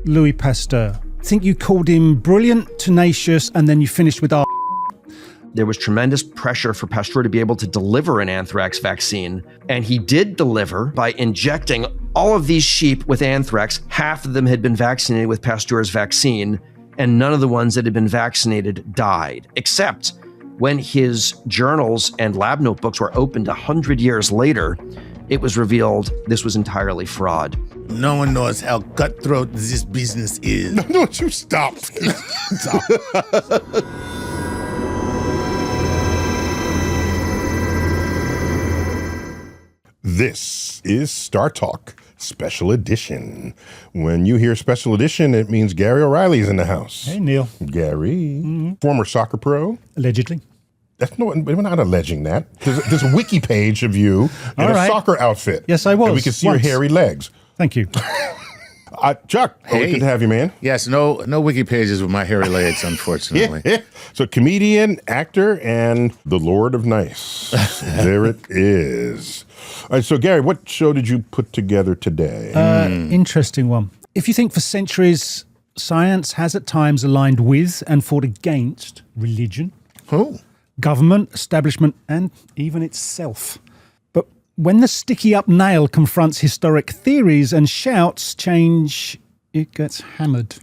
Louis Pasteur. I think you called him brilliant, tenacious, and then you finished with There was tremendous pressure for Pasteur to be able to deliver an anthrax vaccine. And he did deliver by injecting all of these sheep with anthrax. Half of them had been vaccinated with Pasteur's vaccine, and none of the ones that had been vaccinated died, except when his journals and lab notebooks were opened 100 years later, it was revealed this was entirely fraud. No one knows how cutthroat this business is. No, don't you stop. Stop. This is StarTalk Special Edition. When you hear Special Edition, it means Gary O'Reilly's in the house. Hey, Neil. Gary, former soccer pro. Allegedly. We're not alleging that. There's a wiki page of you in a soccer outfit. Yes, I was. And we can see your hairy legs. Thank you. Chuck, good to have you, man. Yes, no wiki pages with my hairy legs, unfortunately. Yeah. So comedian, actor, and the Lord of Nice. There it is. All right, so Gary, what show did you put together today? Interesting one. If you think for centuries, science has at times aligned with and fought against religion, government, establishment, and even itself. But when the sticky-up nail confronts historic theories and shouts change, it gets hammered.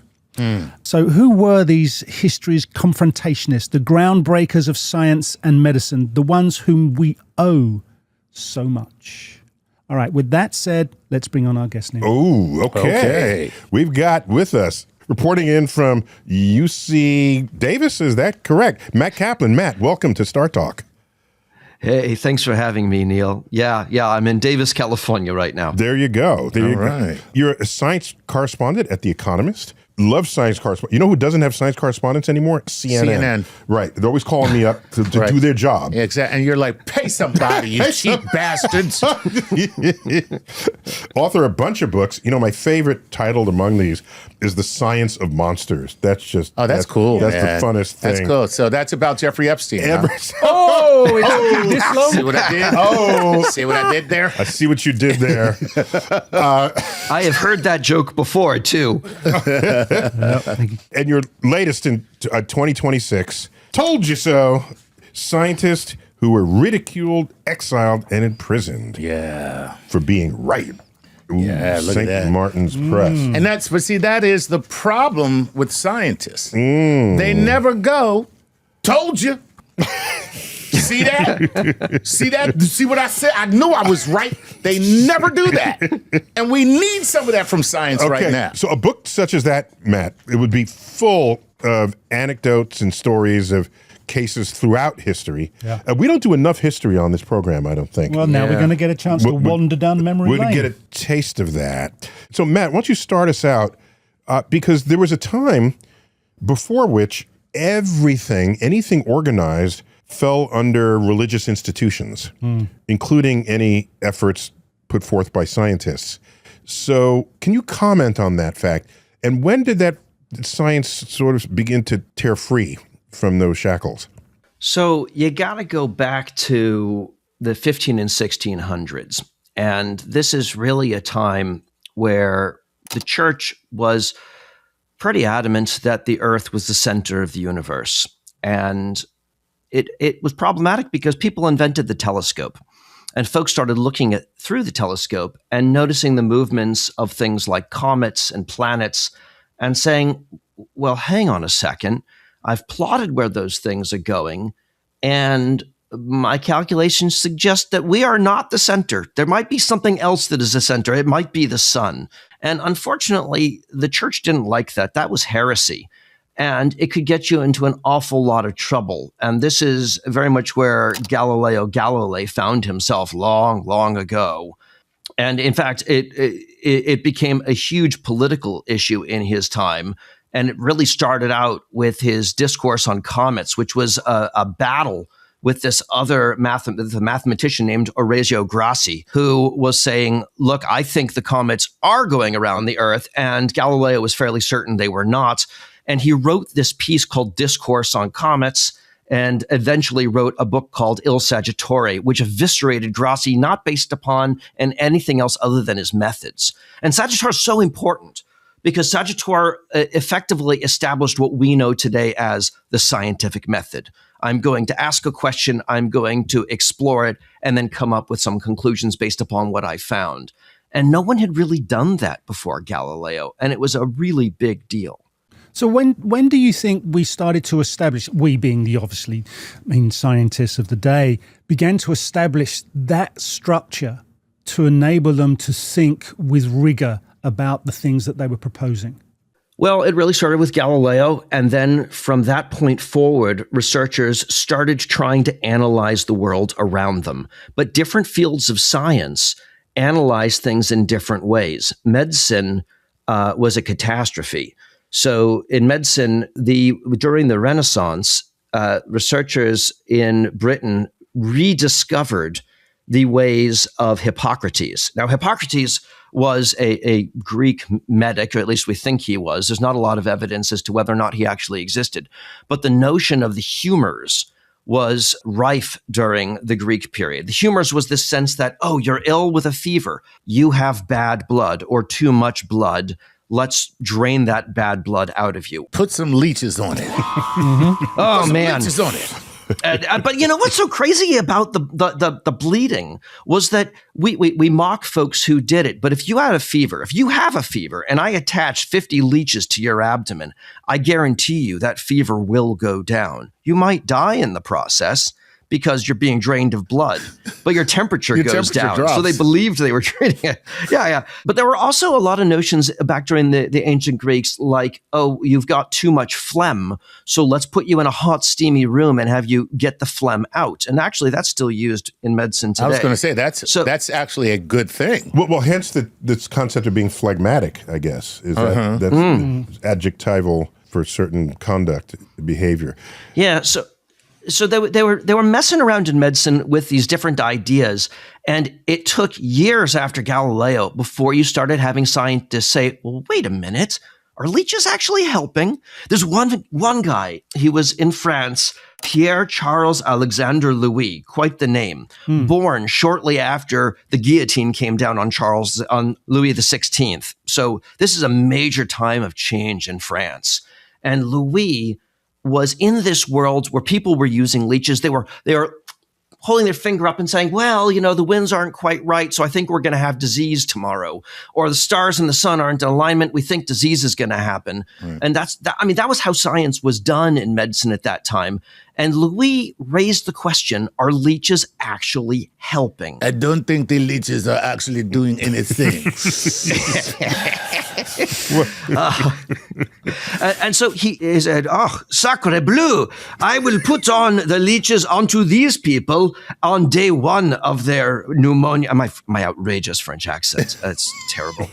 So who were these history's confrontationists, the groundbreakers of science and medicine, the ones whom we owe so much? All right, with that said, let's bring on our guest now. Oh, okay. We've got with us, reporting in from UC Davis, is that correct? Matt Kaplan. Matt, welcome to StarTalk. Hey, thanks for having me, Neil. Yeah, I'm in Davis, California right now. There you go. All right. You're a science correspondent at The Economist. Love science correspondents. You know who doesn't have science correspondents anymore? CNN. Right. They're always calling me up to do their job. Yeah, exactly. And you're like, pay somebody, you cheap bastards. Author a bunch of books. You know, my favorite titled among these is The Science of Monsters. That's just... that's cool, That's man. the funnest thing. That's cool. So that's about Jeffrey Epstein, huh? This long? See what I did? See what I did there? I see what you did there. I have heard that joke before, too. And your latest in 2026, Told You So, scientists who were ridiculed, exiled, and imprisoned for being right. Ooh, Yeah, look at that. St. Martin's Press. And that is the problem with scientists. They never go, told you. See that? See that? See what I said? I knew I was right. They never do that. And we need some of that from science right now. So a book such as that, Matt, it would be full of anecdotes and stories of cases throughout history. Yeah. We don't do enough history on this program, I don't think. Well, now we're going to get a chance to wander down memory lane. We're going to get a taste of that. So, Matt, why don't you start us out? Because there was a time before which anything organized fell under religious institutions, including any efforts put forth by scientists. So can you comment on that fact? And when did that science sort of begin to tear free from those shackles? So you got to go back to the 15 and 1600s. And this is really a time where the church was pretty adamant that the earth was the center of the universe. And it was problematic because people invented the telescope, and folks started looking through the telescope and noticing the movements of things like comets and planets and saying, well, hang on a second. I've plotted where those things are going, and my calculations suggest that we are not the center. There might be something else that is the center. It might be the sun. And unfortunately, the church didn't like that. That was heresy. And it could get you into an awful lot of trouble. And this is very much where Galileo Galilei found himself long, long ago. And in fact, it became a huge political issue in his time. And it really started out with his discourse on comets, which was a battle with this other mathematician named Orazio Grassi, who was saying, look, I think the comets are going around the Earth. And Galileo was fairly certain they were not. And he wrote this piece called Discourse on Comets, and eventually wrote a book called Il Saggiatore, which eviscerated Grassi, not based upon anything else other than his methods. And Saggiatore is so important because Sagitore effectively established what we know today as the scientific method. I'm going to ask a question, I'm going to explore it, and then come up with some conclusions based upon what I found. And no one had really done that before Galileo, and it was a really big deal. So when do you think we started to establish, we being the obviously main scientists of the day, began to establish that structure to enable them to think with rigor about the things that they were proposing? Well, it really started with Galileo, and then from that point forward, researchers started trying to analyze the world around them. But different fields of science analyze things in different ways. Medicine was a catastrophe. So in medicine, during the Renaissance, researchers in Britain rediscovered the ways of Hippocrates. Now, Hippocrates was a Greek medic, or at least we think he was. There's not a lot of evidence as to whether or not he actually existed. But the notion of the humors was rife during the Greek period. The humors was this sense that, oh, you're ill with a fever. You have bad blood or too much blood. Let's drain that bad blood out of you. Put some leeches on it. Oh, Put some man. leeches on it. But you know what's so crazy about the bleeding was that we mock folks who did it. But if you have a fever, and I attach 50 leeches to your abdomen, I guarantee you that fever will go down. You might die in the process because you're being drained of blood, but your temperature goes down. drops. So they believed they were treating it. Yeah. But there were also a lot of notions back during the ancient Greeks like, oh, you've got too much phlegm, so let's put you in a hot, steamy room and have you get the phlegm out. And actually, that's still used in medicine today. I was going to say, that's actually a good thing. Well, hence this concept of being phlegmatic, I guess, is that's adjectival for certain conduct, behavior. Yeah, So they were messing around in medicine with these different ideas, and it took years after Galileo before you started having scientists say, well, wait a minute, are leeches actually helping? There's one guy, he was in France, Pierre Charles Alexandre Louis, quite the name, born shortly after the guillotine came down on Louis XVI. So this is a major time of change in France. And Louis was in this world where people were using leeches. They were holding their finger up and saying, well, you know, the winds aren't quite right, so I think we're going to have disease tomorrow. Or the stars and the sun aren't in alignment, we think disease is going to happen. Right. And that was how science was done in medicine at that time. And Louis raised the question, are leeches actually helping? I don't think the leeches are actually doing anything. And so he said, oh, sacre bleu, I will put on the leeches onto these people on day one of their pneumonia. My outrageous French accent, that's terrible.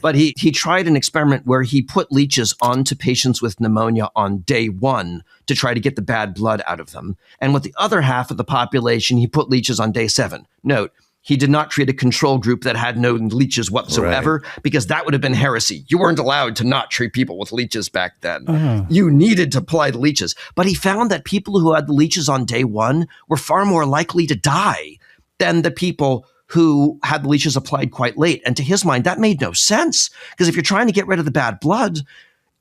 But he tried an experiment where he put leeches onto patients with pneumonia on day one to try to get the bad blood out of them. And with the other half of the population, he put leeches on day 7. Note, he did not treat a control group that had no leeches whatsoever, because that would have been heresy. You weren't allowed to not treat people with leeches back then. You needed to apply the leeches. But he found that people who had the leeches on day 1 were far more likely to die than the people who had the leeches applied quite late. And to his mind, that made no sense, because if you're trying to get rid of the bad blood,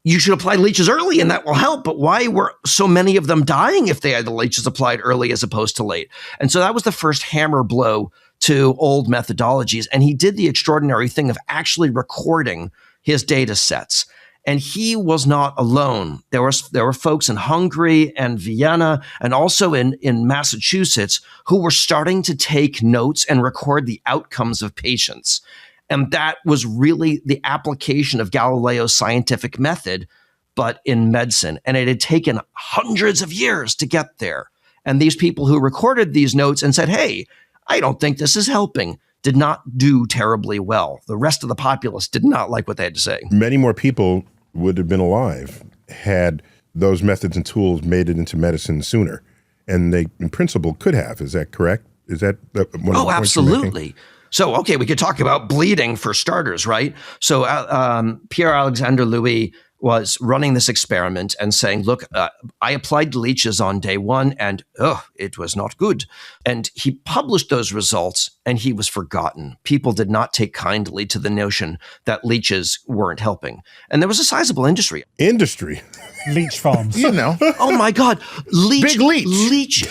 you should apply leeches early and that will help. But why were so many of them dying if they had the leeches applied early as opposed to late? And so that was the first hammer blow to old methodologies. And he did the extraordinary thing of actually recording his data sets. And he was not alone. There were folks in Hungary and Vienna and also in Massachusetts who were starting to take notes and record the outcomes of patients. And that was really the application of Galileo's scientific method, but in medicine. And it had taken hundreds of years to get there. And these people who recorded these notes and said, hey, I don't think this is helping, did not do terribly well. The rest of the populace did not like what they had to say. Many more people would have been alive had those methods and tools made it into medicine sooner. And they, in principle, could have. Is that correct? Is that one of the points you're absolutely. making? So, okay, we could talk about bleeding for starters, right? So Pierre Alexandre Louis was running this experiment and saying, look, I applied leeches on day 1 and, it was not good. And he published those results. and he was forgotten. People did not take kindly to the notion that leeches weren't helping. And there was a sizable industry. Industry. Leech farms. You know, Oh my God. Big leech. Leech.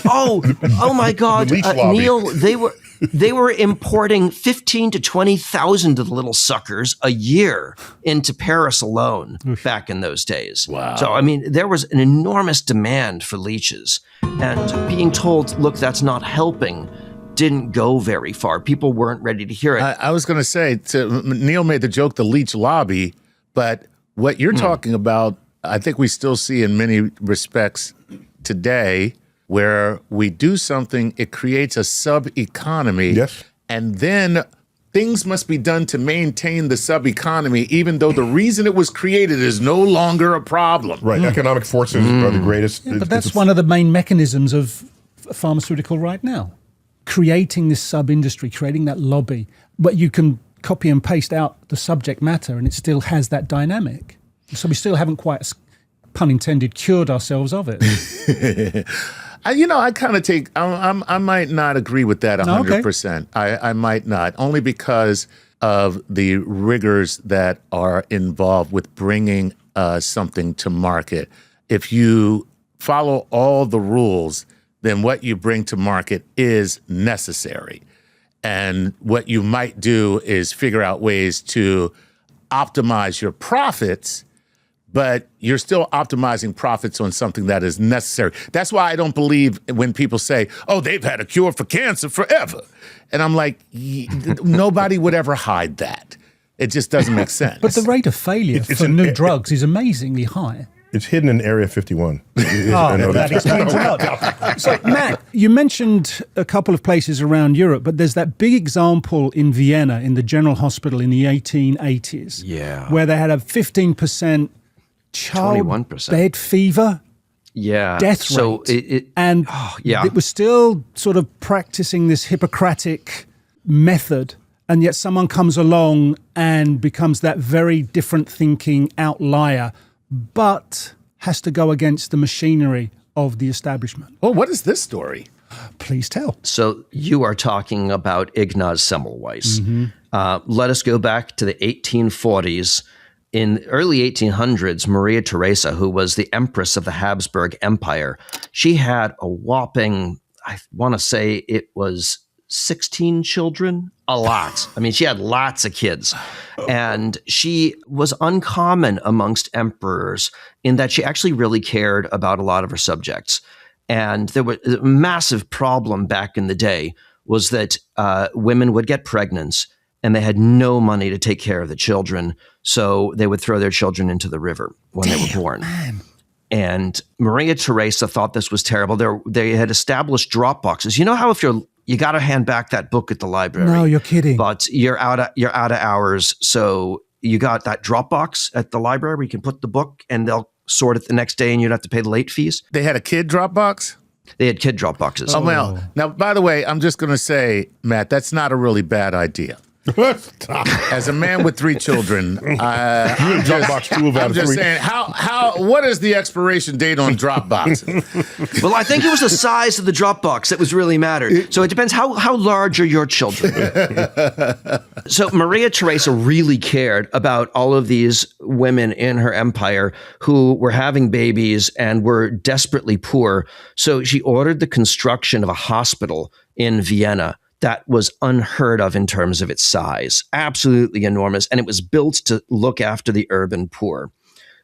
Oh my God. The leech lobby. Neil, they were importing 15 to 20,000 of the little suckers a year into Paris alone back in those days. Wow. So, I mean, there was an enormous demand for leeches. And being told, look, that's not helping, didn't go very far. People weren't ready to hear it. I was going to say, Neil made the joke, the leech lobby, but what you're talking about, I think we still see in many respects today, where we do something, it creates a sub-economy. Yes. And then things must be done to maintain the sub-economy, even though the reason it was created is no longer a problem. Right. Economic forces are the greatest. But that's one of the main mechanisms of pharmaceutical right now. Creating this sub-industry, creating that lobby. But you can copy and paste out the subject matter and it still has that dynamic. So we still haven't quite, pun intended, cured ourselves of it. I kind of take, I might not agree with that 100%. I might not, only because of the rigors that are involved with bringing something to market. If you follow all the rules, then what you bring to market is necessary. And what you might do is figure out ways to optimize your profits, but you're still optimizing profits on something that is necessary. That's why I don't believe when people say, oh, they've had a cure for cancer forever. And I'm like, nobody would ever hide that. It just doesn't make sense. But the rate of failure for new drugs is amazingly high. It's hidden in Area 51. That explains a lot. So, Matt, you mentioned a couple of places around Europe, but there's that big example in Vienna in the General Hospital in the 1880s. Yeah. Where they had a 15% child 21%. bed fever. Yeah. Death so rate. And yeah. it was still sort of practicing this Hippocratic method. And yet someone comes along and becomes that very different thinking outlier, but has to go against the machinery of the establishment. Oh, what is this story? Please tell. So you are talking about Ignaz Semmelweis. Let us go back to the 1840s. In the early 1800s, Maria Theresa, who was the empress of the Habsburg Empire, she had a whopping, I want to say it was 16 children, a lot. I mean, she had lots of kids. And she was uncommon amongst emperors in that she actually really cared about a lot of her subjects. And there was a massive problem back in the day was that women would get pregnant and they had no money to take care of the children. So they would throw their children into the river when they were born. Man. And Maria Theresa thought this was terrible. They had established drop boxes. You know how if you got to hand back that book at the library. No, you're kidding. But you're out of hours, so you got that drop box at the library where you can put the book and they'll sort it the next day and you don't have to pay the late fees. They had a kid drop box? They had kid drop boxes. Oh, well. Now, by the way, I'm just going to say, Matt, that's not a really bad idea. As a man with 3 children, I'm just saying, what is the expiration date on drop boxes? Well, I think it was the size of the drop box that was really mattered. So it depends how large are your children. So Maria Theresa really cared about all of these women in her empire who were having babies and were desperately poor. So she ordered the construction of a hospital in Vienna that was unheard of in terms of its size, absolutely enormous. And it was built to look after the urban poor,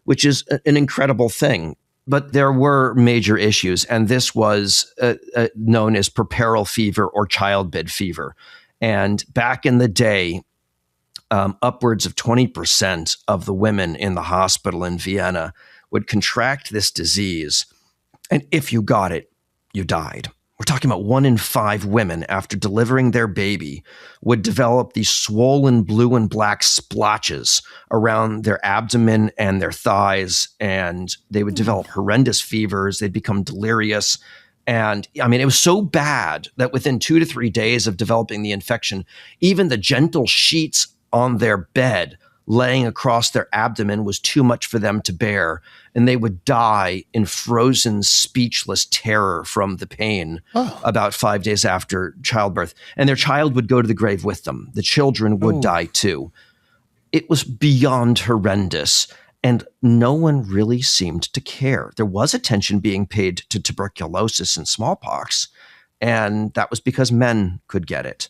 which is an incredible thing. But there were major issues, and this was known as puerperal fever or childbed fever. And back in the day, upwards of 20% of the women in the hospital in Vienna would contract this disease. And if you got it, you died. We're talking about 1 in 5 women after delivering their baby would develop these swollen blue and black splotches around their abdomen and their thighs. And they would develop horrendous fevers. They'd become delirious. And I mean, it was so bad that within 2 to 3 days of developing the infection, even the gentle sheets on their bed laying across their abdomen was too much for them to bear, and they would die in frozen, speechless terror from the pain about 5 days after childbirth. And their child would go to the grave with them. The children would die too. It was beyond horrendous, and no one really seemed to care. There was attention being paid to tuberculosis and smallpox, and that was because men could get it.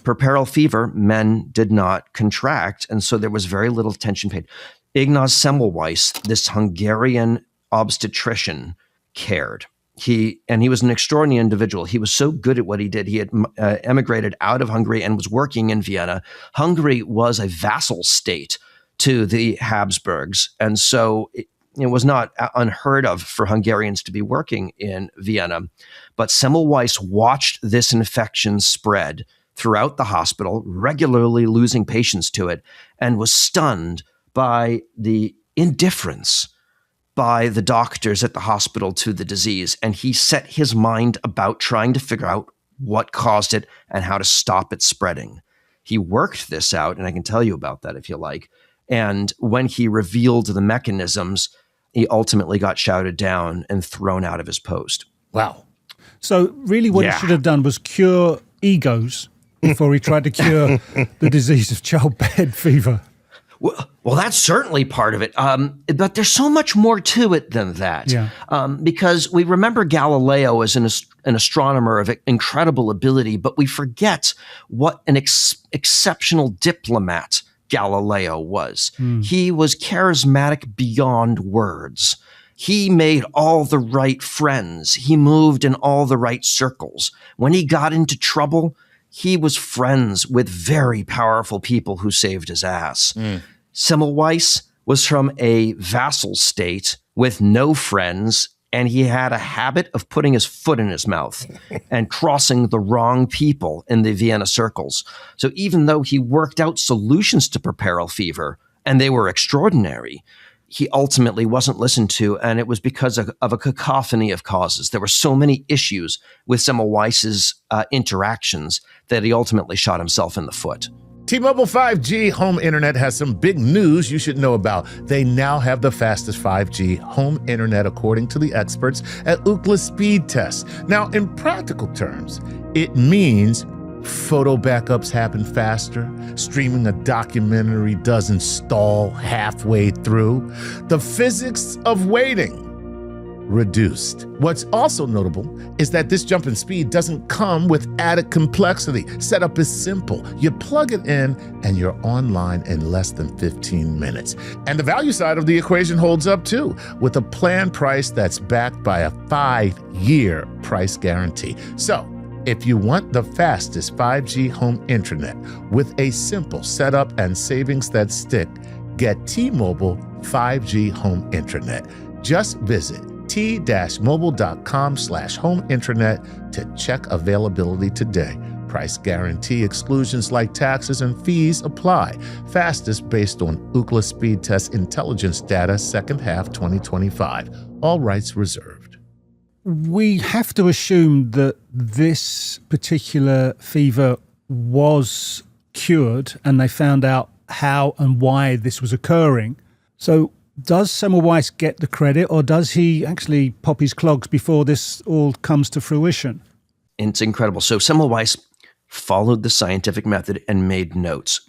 Puerperal fever, men did not contract, and so there was very little attention paid. Ignaz Semmelweis, this Hungarian obstetrician, cared. He was an extraordinary individual. He was so good at what he did. He had emigrated out of Hungary and was working in Vienna. Hungary was a vassal state to the Habsburgs, and so it was not unheard of for Hungarians to be working in Vienna. But Semmelweis watched this infection spread throughout the hospital, regularly losing patients to it, and was stunned by the indifference by the doctors at the hospital to the disease. And he set his mind about trying to figure out what caused it and how to stop it spreading. He worked this out, and I can tell you about that if you like. And when he revealed the mechanisms, he ultimately got shouted down and thrown out of his post. Wow. So really what he should have done was cure egos before he tried to cure the disease of childbed fever. Well, that's certainly part of it. But there's so much more to it than that. Yeah. Because we remember Galileo as an astronomer of incredible ability, but we forget what an exceptional diplomat Galileo was. He was charismatic beyond words. He made all the right friends. He moved in all the right circles. When he got into trouble, he was friends with very powerful people who saved his ass. Semmelweis was from a vassal state with no friends, and he had a habit of putting his foot in his mouth and crossing the wrong people in the Vienna circles. So even though he worked out solutions to puerperal fever, and they were extraordinary, he ultimately wasn't listened to, and it was because of a cacophony of causes. There were so many issues with Semmelweis's interactions that he ultimately shot himself in the foot. T-Mobile 5G home internet has some big news you should know about. They now have the fastest 5G home internet according to the experts at Ookla Speed Test. Now, in practical terms, it means photo backups happen faster, streaming a documentary doesn't stall halfway through, the physics of waiting reduced. What's also notable is that this jump in speed doesn't come with added complexity. Setup is simple. You plug it in and you're online in less than 15 minutes. And the value side of the equation holds up too, with a plan price that's backed by a 5-year price guarantee. So, if you want the fastest 5G home internet with a simple setup and savings that stick, get T-Mobile 5G home internet. Just visit t-mobile.com/home internet to check availability today. Price guarantee, exclusions like taxes and fees apply. Fastest based on Ookla Speed Test intelligence data, second half 2025. All rights reserved. We have to assume that this particular fever was cured and they found out how and why this was occurring. So does Semmelweis get the credit, or does he actually pop his clogs before this all comes to fruition? It's incredible. So Semmelweis followed the scientific method and made notes.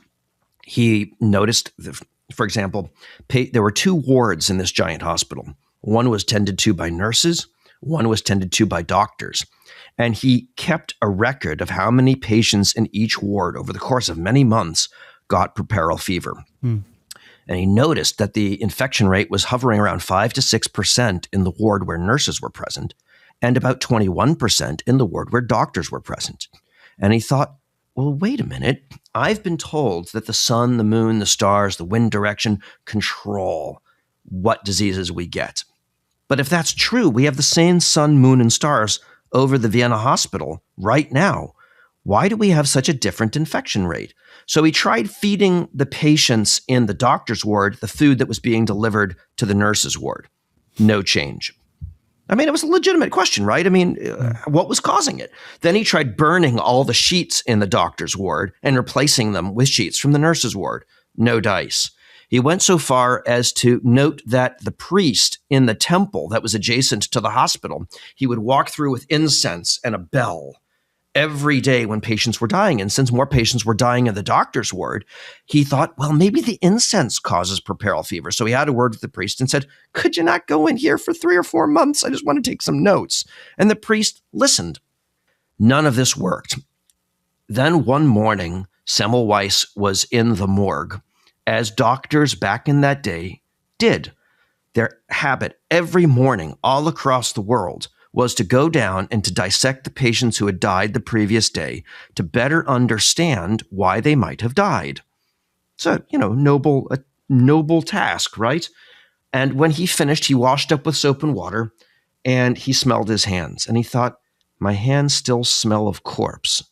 He noticed, for example, there were 2 wards in this giant hospital. One was tended to by nurses, one was tended to by doctors. And he kept a record of how many patients in each ward over the course of many months got puerperal fever. And he noticed that the infection rate was hovering around 5 to 6% in the ward where nurses were present, and about 21% in the ward where doctors were present. And he thought, well, wait a minute. I've been told that the sun, the moon, the stars, the wind direction control what diseases we get. But if that's true, we have the same sun, moon, and stars over the Vienna hospital right now. Why do we have such a different infection rate? So he tried feeding the patients in the doctor's ward the food that was being delivered to the nurse's ward. No change. I mean, it was a legitimate question, right? I mean, what was causing it? Then he tried burning all the sheets in the doctor's ward and replacing them with sheets from the nurse's ward. No dice. He went so far as to note that the priest in the temple that was adjacent to the hospital, he would walk through with incense and a bell every day when patients were dying. And since more patients were dying in the doctor's ward, he thought, well, maybe the incense causes puerperal fever. So he had a word with the priest and said, could you not go in here for 3 or 4 months? I just want to take some notes. And the priest listened. None of this worked. Then one morning, Semmelweis was in the morgue, as doctors back in that day did. Their habit every morning all across the world was to go down and to dissect the patients who had died the previous day to better understand why they might have died. It's a, noble task, right? And when he finished, he washed up with soap and water, and he smelled his hands. And he thought, my hands still smell of corpse.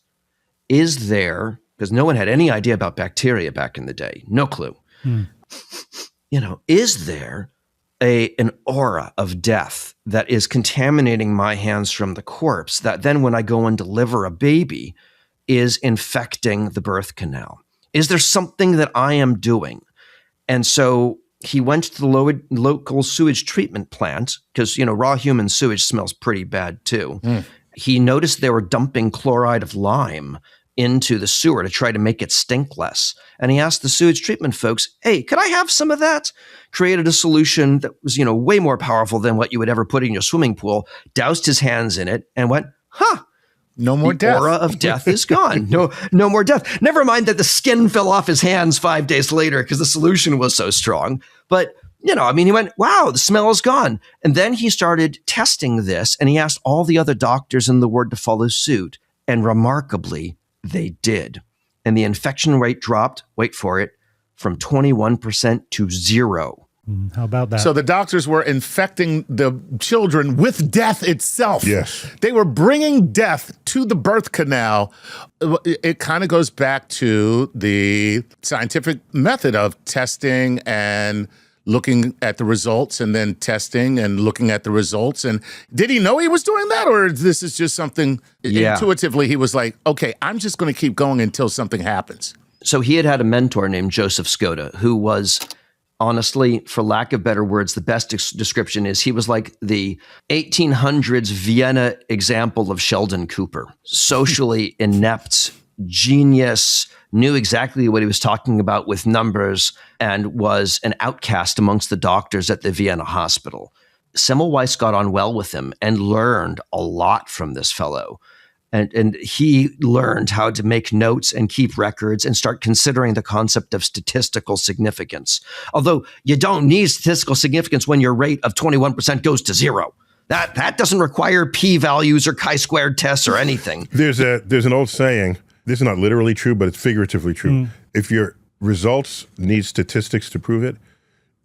Is there, because no one had any idea about bacteria back in the day, no clue. Is there an aura of death that is contaminating my hands from the corpse that then when I go and deliver a baby is infecting the birth canal? Is there something that I am doing? And so he went to the local sewage treatment plant because, raw human sewage smells pretty bad too. He noticed they were dumping chloride of lime into the sewer to try to make it stink less. And he asked the sewage treatment folks, hey, could I have some of that? Created a solution that was, way more powerful than what you would ever put in your swimming pool, doused his hands in it and went, no more the death. aura of death is gone. No more death. Never mind that the skin fell off his hands 5 days later because the solution was so strong. But, he went, wow, the smell is gone. And then he started testing this and he asked all the other doctors in the ward to follow suit. And remarkably, they did. And the infection rate dropped, wait for it, from 21% to 0. How about that? So the doctors were infecting the children with death itself. Yes. They were bringing death to the birth canal. It kind of goes back to the scientific method of testing and looking at the results and then testing and looking at the results. And did he know he was doing that? Or this is just something intuitively he was like, okay, I'm just going to keep going until something happens. So he had a mentor named Joseph Skoda, who was, honestly, for lack of better words, the best description is he was like the 1800s Vienna example of Sheldon Cooper. Socially inept, genius, knew exactly what he was talking about with numbers, and was an outcast amongst the doctors at the Vienna hospital. Semmelweis got on well with him and learned a lot from this fellow. And he learned how to make notes and keep records and start considering the concept of statistical significance. Although you don't need statistical significance when your rate of 21% goes to 0. That doesn't require p-values or chi-squared tests or anything. There's an old saying, this is not literally true, but it's figuratively true. If your results need statistics to prove it,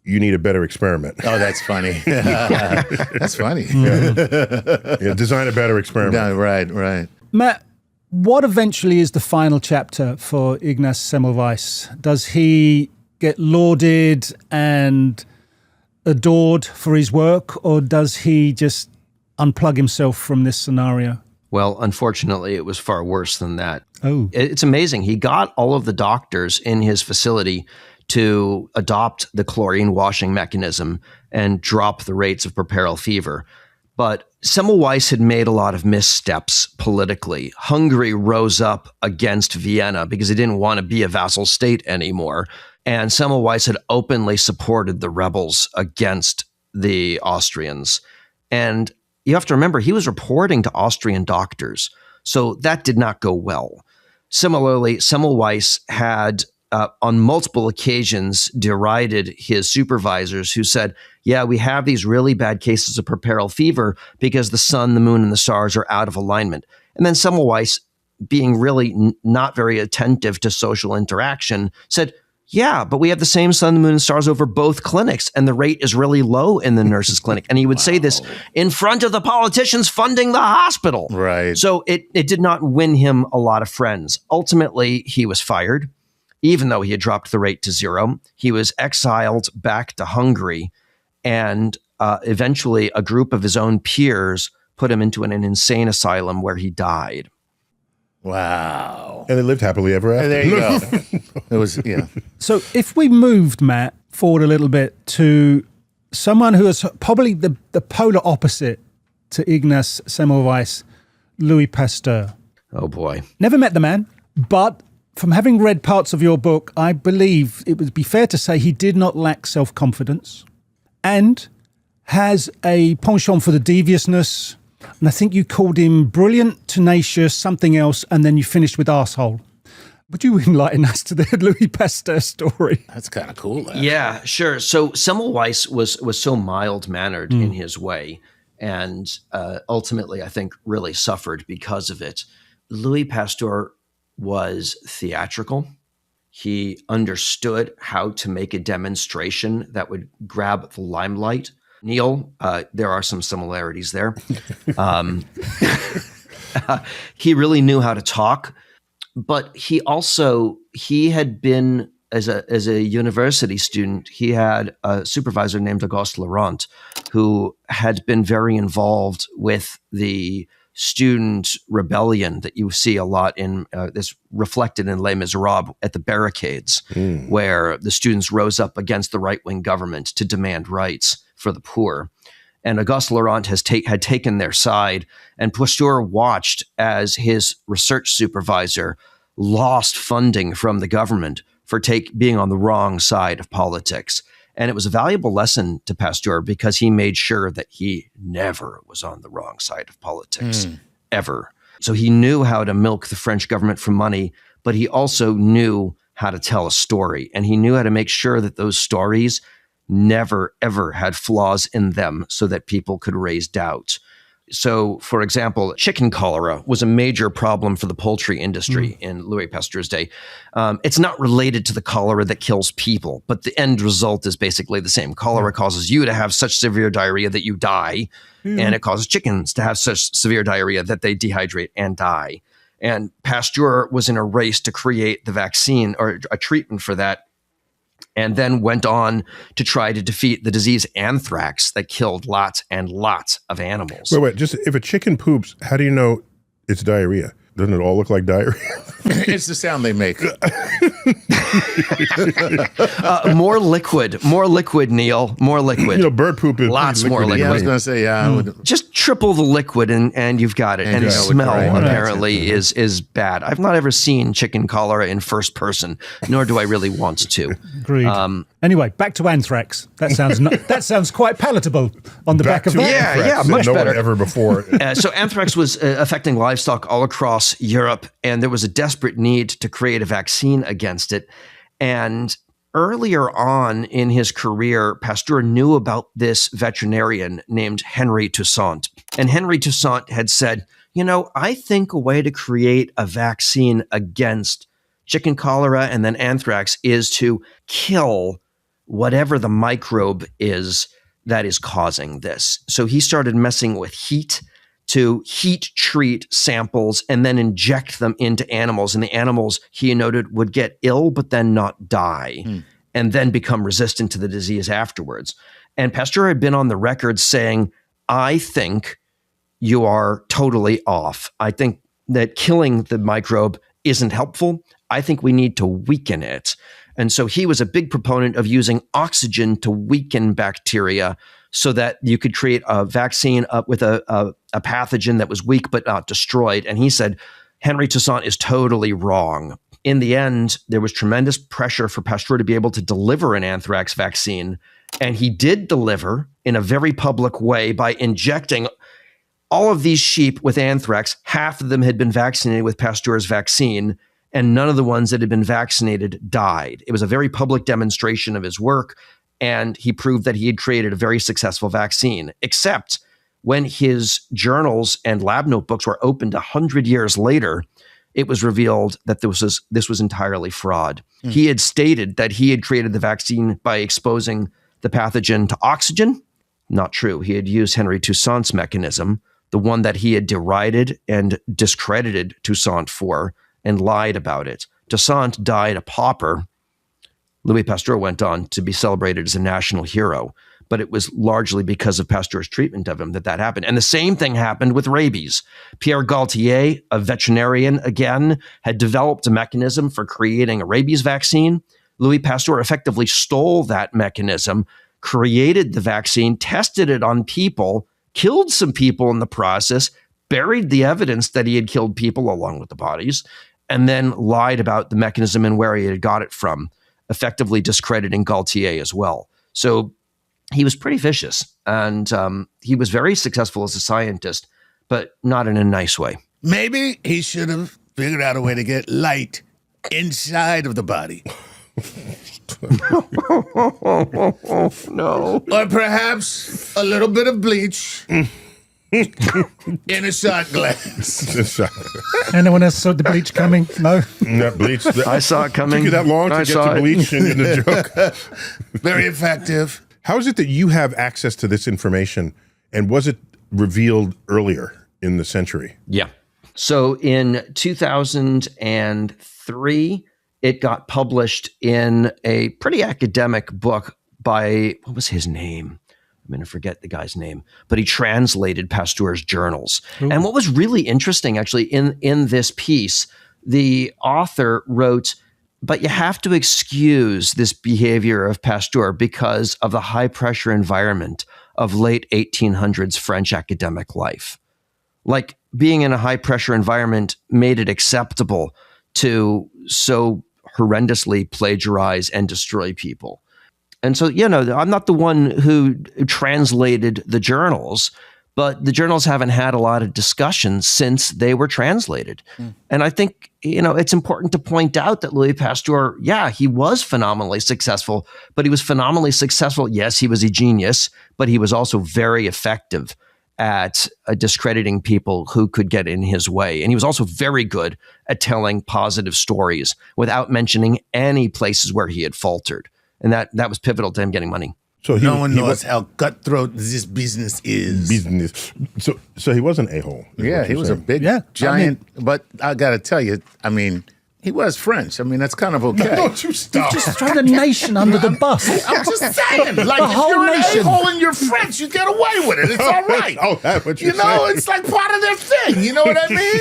you need a better experiment. Oh, that's funny. That's funny. Yeah, design a better experiment. No, right. Matt, what eventually is the final chapter for Ignaz Semmelweis? Does he get lauded and adored for his work, or does he just unplug himself from this scenario? Well, unfortunately, it was far worse than that. Oh. It's amazing. He got all of the doctors in his facility to adopt the chlorine washing mechanism and drop the rates of puerperal fever. But Semmelweis had made a lot of missteps politically. Hungary rose up against Vienna because he didn't want to be a vassal state anymore. And Semmelweis had openly supported the rebels against the Austrians. And you have to remember, he was reporting to Austrian doctors. So that did not go well. Similarly, Semmelweis had on multiple occasions derided his supervisors who said, yeah, we have these really bad cases of puerperal fever because the sun, the moon, and the stars are out of alignment. And then Semmelweis, being really not very attentive to social interaction, said, yeah, but we have the same sun, the moon, and stars over both clinics, and the rate is really low in the nurses' clinic. And he would say this in front of the politicians funding the hospital. Right. So it did not win him a lot of friends. Ultimately, he was fired. Even though he had dropped the rate to 0, he was exiled back to Hungary, and eventually a group of his own peers put him into an insane asylum where he died. Wow. And they lived happily ever after. There you go. It was, yeah. So if we moved, Matt, forward a little bit to someone who is probably the polar opposite to Ignaz Semmelweis, Louis Pasteur. Oh, boy. Never met the man, but from having read parts of your book, I believe it would be fair to say he did not lack self-confidence and has a penchant for the deviousness. And I think you called him brilliant, tenacious, something else, and then you finished with arsehole. Would you enlighten us to the Louis Pasteur story? That's kind of cool. Yeah, sure. So Semmelweis was so mild-mannered in his way, and ultimately, I think, really suffered because of it. Louis Pasteur was theatrical. He understood how to make a demonstration that would grab the limelight. Neil, there are some similarities there. He really knew how to talk, but he had been, as a university student, he had a supervisor named Auguste Laurent, who had been very involved with the student rebellion that you see a lot in this reflected in Les Miserables at the barricades, where the students rose up against the right-wing government to demand rights for the poor. And Auguste Laurent had taken their side, and Pasteur watched as his research supervisor lost funding from the government for being on the wrong side of politics. And it was a valuable lesson to Pasteur because he made sure that he never was on the wrong side of politics, ever. So he knew how to milk the French government for money, but he also knew how to tell a story. And he knew how to make sure that those stories never, ever had flaws in them so that people could raise doubt. So, for example, chicken cholera was a major problem for the poultry industry in Louis Pasteur's day. It's not related to the cholera that kills people, but the end result is basically the same. Cholera causes you to have such severe diarrhea that you die, and it causes chickens to have such severe diarrhea that they dehydrate and die. And Pasteur was in a race to create the vaccine or a treatment for that, and then went on to try to defeat the disease anthrax that killed lots and lots of animals. Wait, just if a chicken poops, how do you know it's diarrhea? Doesn't it all look like diarrhea? It's the sound they make. More liquid, Neil, more liquid. You know, bird poop is lots more liquid. Yeah, I was going to say, I would. Just triple the liquid and you've got it. And the smell apparently is bad. I've not ever seen chicken cholera in first person, nor do I really want to. Agreed. Anyway, back to anthrax. That sounds quite palatable on the back of that. Yeah, much no better. one ever before. So anthrax was affecting livestock all across Europe, and there was a desperate need to create a vaccine against it. And earlier on in his career, Pasteur knew about this veterinarian named Henry Toussaint. And Henry Toussaint had said, I think a way to create a vaccine against chicken cholera and then anthrax is to kill whatever the microbe is that is causing this. So he started messing with heat to heat treat samples and then inject them into animals. And the animals, he noted, would get ill, but then not die and then become resistant to the disease afterwards. And Pasteur had been on the record saying, I think you are totally off. I think that killing the microbe isn't helpful. I think we need to weaken it. And so he was a big proponent of using oxygen to weaken bacteria so that you could create a vaccine with a pathogen that was weak but not destroyed. And he said, Henry Toussaint is totally wrong. In the end, there was tremendous pressure for Pasteur to be able to deliver an anthrax vaccine. And he did deliver in a very public way by injecting all of these sheep with anthrax. Half of them had been vaccinated with Pasteur's vaccine, and none of the ones that had been vaccinated died. It was a very public demonstration of his work, and he proved that he had created a very successful vaccine, except when his journals and lab notebooks were opened 100 years later, it was revealed that this was entirely fraud. He had stated that he had created the vaccine by exposing the pathogen to oxygen. Not true. He had used Henry Toussaint's mechanism, the one that he had derided and discredited Toussaint for, and lied about it. Toussaint died a pauper. Louis Pasteur went on to be celebrated as a national hero. but it was largely because of Pasteur's treatment of him that happened. And the same thing happened with rabies. Pierre Gaultier, a veterinarian again, had developed a mechanism for creating a rabies vaccine. Louis Pasteur effectively stole that mechanism, created the vaccine, tested it on people, killed some people in the process, buried the evidence that he had killed people along with the bodies, and then lied about the mechanism and where he had got it from, effectively discrediting Gaultier as well. So he was pretty vicious, and he was very successful as a scientist, but not in a nice way. Maybe he should have figured out a way to get light inside of the body. No. Or perhaps a little bit of bleach in a shot glass. Anyone else saw the bleach coming? No? That bleach. I saw it coming. Took you that long to get to bleach in the joke? Very effective. How is it that you have access to this information, and was it revealed earlier in the century? Yeah. So in 2003, it got published in a pretty academic book by, what was his name? I'm going to forget the guy's name, but he translated Pasteur's journals. Ooh. And what was really interesting, actually, in this piece, the author wrote, but you have to excuse this behavior of Pasteur because of the high-pressure environment of late 1800s French academic life. Like, being in a high-pressure environment made it acceptable to so horrendously plagiarize and destroy people. And so, I'm not the one who translated the journals, but the journals haven't had a lot of discussion since they were translated. And I think, it's important to point out that Louis Pasteur, he was phenomenally successful, but he was phenomenally successful. Yes, he was a genius, but he was also very effective at discrediting people who could get in his way. And he was also very good at telling positive stories without mentioning any places where he had faltered. And that was pivotal to him getting money. So no one knows how cutthroat this business is. So he was an a-hole. Yeah, he was a big, giant. But I got to tell you, he was French. That's kind of okay. No, don't you stop. You just throw the nation under the bus. I'm just saying. Like, the if whole you're nation. an a-hole and you're French, you get away with it. It's all right. Oh, that's what you're saying. It's like part of their thing. You know what I mean?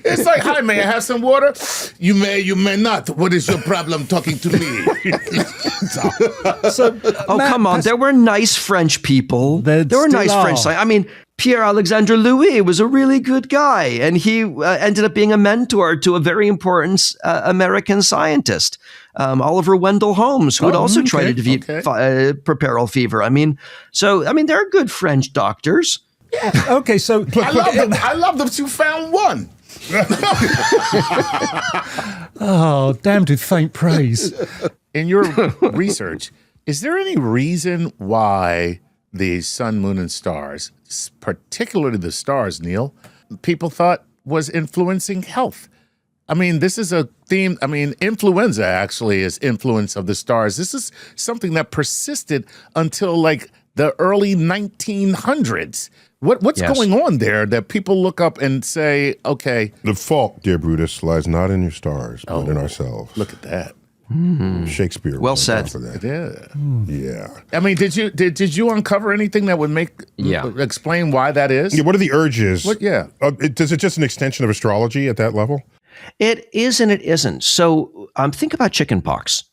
It's like, hi, may I have some water? You may, you may not. What is your problem talking to me? Matt, come on. There were nice French people. There were nice French. Pierre Alexandre Louis was a really good guy, and he ended up being a mentor to a very important American scientist, Oliver Wendell Holmes, who had also tried to defeat puerperal fever. There are good French doctors. Yeah. Okay, so I love that you found one. Oh, damned with faint praise. In your research, is there any reason why the sun, moon, and stars, particularly the stars, Neil, people thought was influencing health? This is a theme. Influenza actually is influence of the stars. This is something that persisted until like the early 1900s. What's going on there that people look up and say, okay. The fault, dear Brutus, lies not in your stars, but in ourselves. Look at that. Shakespeare. Well said. For that. Yeah. Did you uncover anything that would explain why that is? Yeah. What are the urges? Is it just an extension of astrology at that level? It is and it isn't. So think about chickenpox.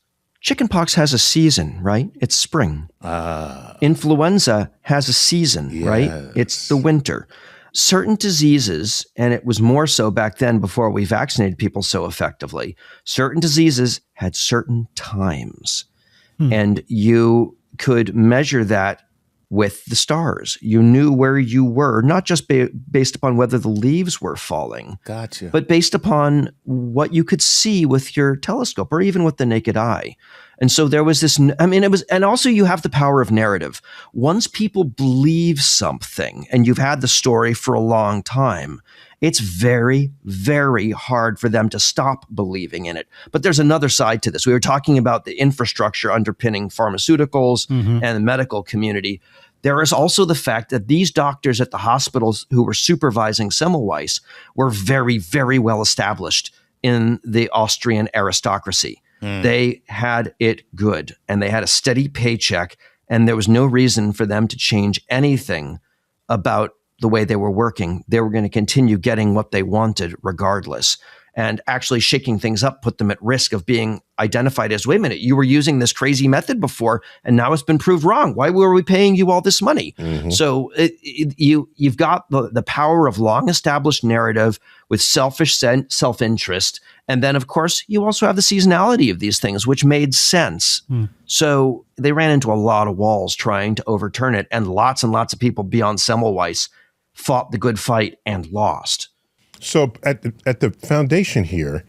Chickenpox has a season, right? It's spring. Influenza has a season, right? It's the winter. Certain diseases, and it was more so back then before we vaccinated people so effectively, certain diseases had certain times. And you could measure that with the stars. You knew where you were, not just based upon whether the leaves were falling, but based upon what you could see with your telescope or even with the naked eye. And so there was this, and also you have the power of narrative. Once people believe something and you've had the story for a long time, it's very, very hard for them to stop believing in it. But there's another side to this. We were talking about the infrastructure underpinning pharmaceuticals and the medical community. There is also the fact that these doctors at the hospitals who were supervising Semmelweis were very, very well established in the Austrian aristocracy. They had it good, and they had a steady paycheck, and there was no reason for them to change anything about the way they were working. They were going to continue getting what they wanted regardless. And actually shaking things up put them at risk of being identified as, wait a minute, you were using this crazy method before, and now it's been proved wrong. Why were we paying you all this money? So you've got the power of long-established narrative with selfish self-interest. And then, of course, you also have the seasonality of these things, which made sense. So they ran into a lot of walls trying to overturn it. And lots of people beyond Semmelweis fought the good fight and lost. So at the foundation here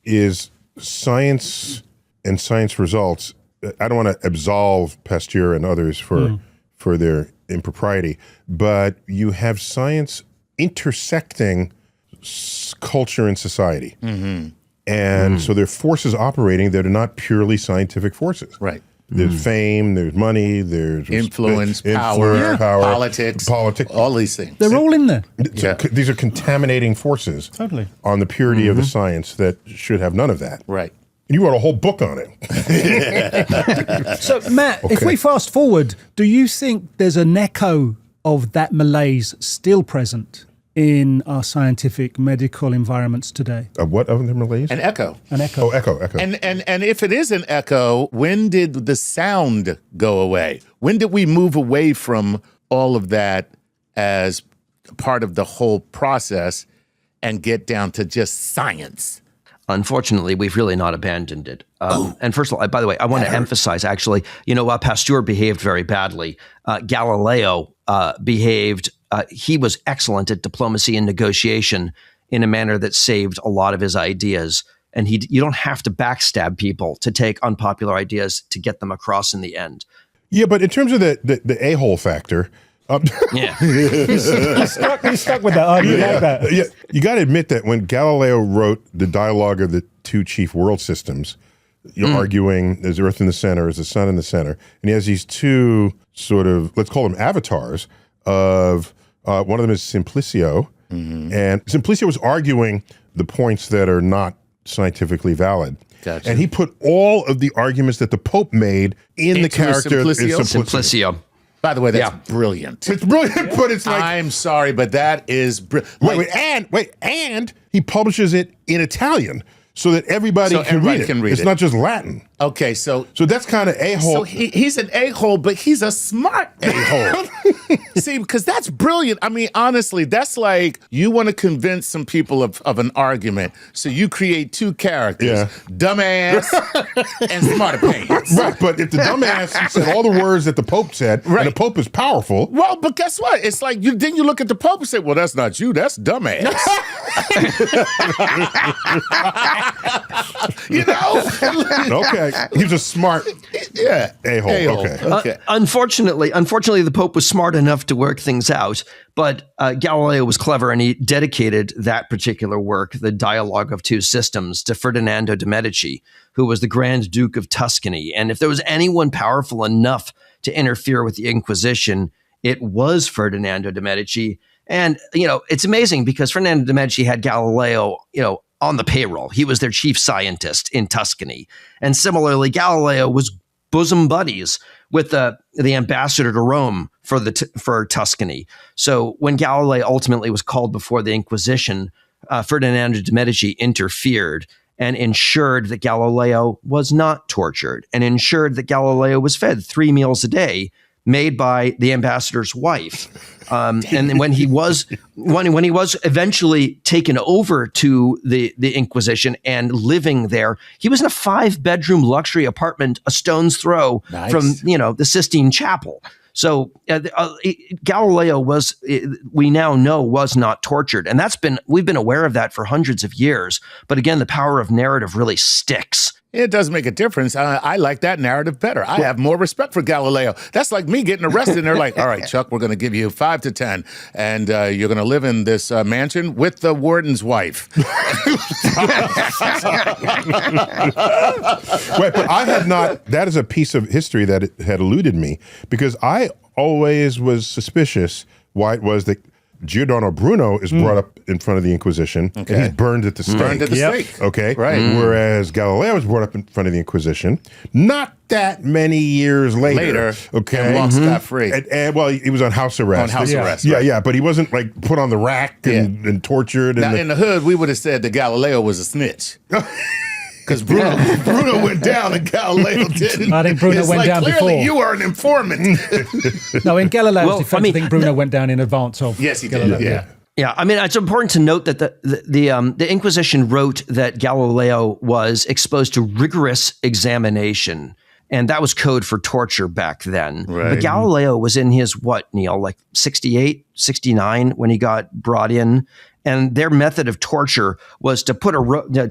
is science and science results. I don't want to absolve Pasteur and others for their impropriety, but you have science intersecting culture and society. And so there are forces operating that are not purely scientific forces. Right. There's fame, there's money, there's influence, power, politics, all these things. They're all in there. So these are contaminating forces on the purity of the science that should have none of that. Right. You wrote a whole book on it. So, Matt, if we fast forward, do you think there's an echo of that malaise still present in our scientific medical environments today? What of the malaise? An echo. An echo. Oh, echo. And if it is an echo, when did the sound go away? When did we move away from all of that as part of the whole process and get down to just science? Unfortunately, we've really not abandoned it. And first of all, by the way, I want to emphasize, actually, while Pasteur behaved very badly, Galileo behaved, he was excellent at diplomacy and negotiation in a manner that saved a lot of his ideas. And you don't have to backstab people to take unpopular ideas to get them across in the end. Yeah, but in terms of the a-hole factor, He's stuck with that argument like that. Yeah, you got to admit that when Galileo wrote the dialogue of the two chief world systems, you're arguing there's Earth in the center, there's the sun in the center, and he has these two sort of, let's call them avatars of, one of them is Simplicio, and Simplicio was arguing the points that are not scientifically valid. Gotcha. And he put all of the arguments that the Pope made in the character Simplicio. By the way, that's brilliant. It's brilliant, but it's like, I'm sorry, but that is brilliant. And he publishes it in Italian so that everybody can read it. It's not just Latin. Okay, so that's kind of a-hole. So he's an a-hole, but he's a smart a-hole. See, because that's brilliant. I mean, honestly, that's like you want to convince some people of an argument, so you create two characters, dumbass and smarter pants. Right, but if the dumbass said all the words that the Pope said, and the Pope is powerful. Well, but guess what? It's like then you look at the Pope and say, well, that's not you, that's dumbass. Okay. He's a smart a-hole. Okay. Unfortunately, the Pope was smart enough to work things out, but Galileo was clever, and he dedicated that particular work, the Dialogue of Two Systems, to Ferdinando de' Medici, who was the Grand Duke of Tuscany. And if there was anyone powerful enough to interfere with the Inquisition, it was Ferdinando de' Medici. And, it's amazing because Ferdinando de' Medici had Galileo, on the payroll. He was their chief scientist in Tuscany. And similarly, Galileo was bosom buddies with the ambassador to Rome for Tuscany. So when Galileo ultimately was called before the Inquisition, Ferdinando de' Medici interfered and ensured that Galileo was not tortured and ensured that Galileo was fed 3 meals a day made by the ambassador's wife. And when he was eventually taken over to the Inquisition and living there, he was in a 5-bedroom luxury apartment a stone's throw from the Sistine Chapel. So Galileo we now know, was not tortured, and we've been aware of that for hundreds of years. But again, the power of narrative really sticks. It does make a difference. I like that narrative better. I have more respect for Galileo. That's like me getting arrested and they're like, all right, Chuck, we're going to give you 5 to 10 and you're going to live in this mansion with the warden's wife. Wait, but I had not, that is a piece of history that had eluded me because I always was suspicious why it was that Giordano Bruno is brought up in front of the Inquisition, and he's burned at the stake. Burned at the stake. Okay. Right. Whereas Galileo was brought up in front of the Inquisition, not that many years later. Okay. And walked scot-free. And, well, he was on house arrest. On house arrest. Yeah, right. yeah, but he wasn't like put on the rack and tortured. Now, in the hood, we would have said that Galileo was a snitch. Because Bruno went down and Galileo didn't. I think Bruno went down clearly before. You are an informant. No, in Galileo's defense, I think Bruno went down in advance of Yes, he Galileo. did. Yeah. Yeah, I mean, it's important to note that the Inquisition wrote that Galileo was exposed to rigorous examination, and that was code for torture back then. Right. But Galileo was in his, what, Neil, like 68, 69 when he got brought in, and their method of torture was to put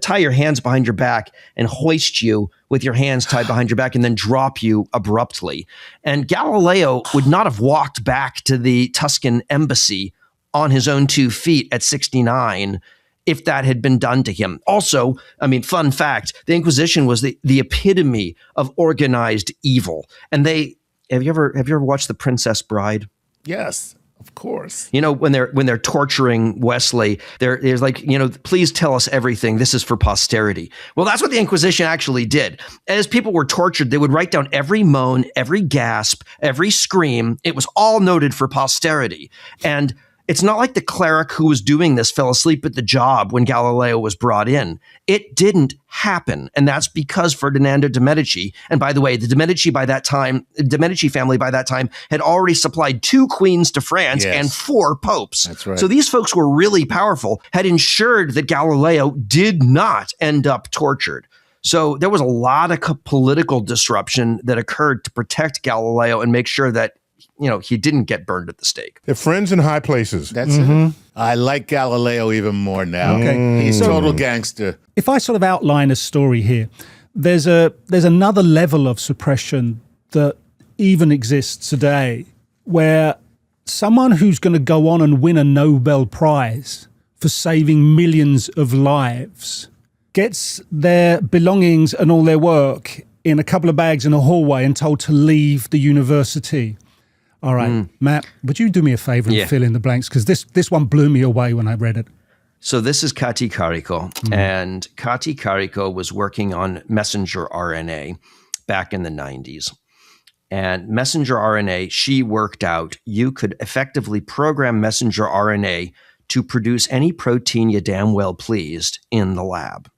tie your hands behind your back and hoist you with your hands tied behind your back and then drop you abruptly. And Galileo would not have walked back to the Tuscan embassy on his own 2 feet at 69 if that had been done to him. Also, I mean, fun fact, the Inquisition was the epitome of organized evil. And have you ever watched The Princess Bride? Yes, of course. You know, when they're torturing Wesley, there's like, you know, please tell us everything. This is for posterity. Well, that's what the Inquisition actually did. As people were tortured, they would write down every moan, every gasp, every scream. It was all noted for posterity. And it's not like the cleric who was doing this fell asleep at the job when Galileo was brought in. It didn't happen. And that's because Ferdinando de' Medici, and by the way, the de' Medici family by that time had already supplied 2 queens to France and 4 popes. That's right. So these folks were really powerful, had ensured that Galileo did not end up tortured. So there was a lot of political disruption that occurred to protect Galileo and make sure that, you know, he didn't get burned at the stake. They're friends in high places. That's it. I like Galileo even more now. Okay. He's total gangster. If I sort of outline a story here, there's another level of suppression that even exists today where someone who's going to go on and win a Nobel Prize for saving millions of lives gets their belongings and all their work in a couple of bags in a hallway and told to leave the university. All right, Matt, would you do me a favor and fill in the blanks? Because this one blew me away when I read it. So this is Kati Karikó, and Kati Karikó was working on messenger RNA back in the 90s. And messenger RNA, she worked out you could effectively program messenger RNA to produce any protein you damn well pleased in the lab.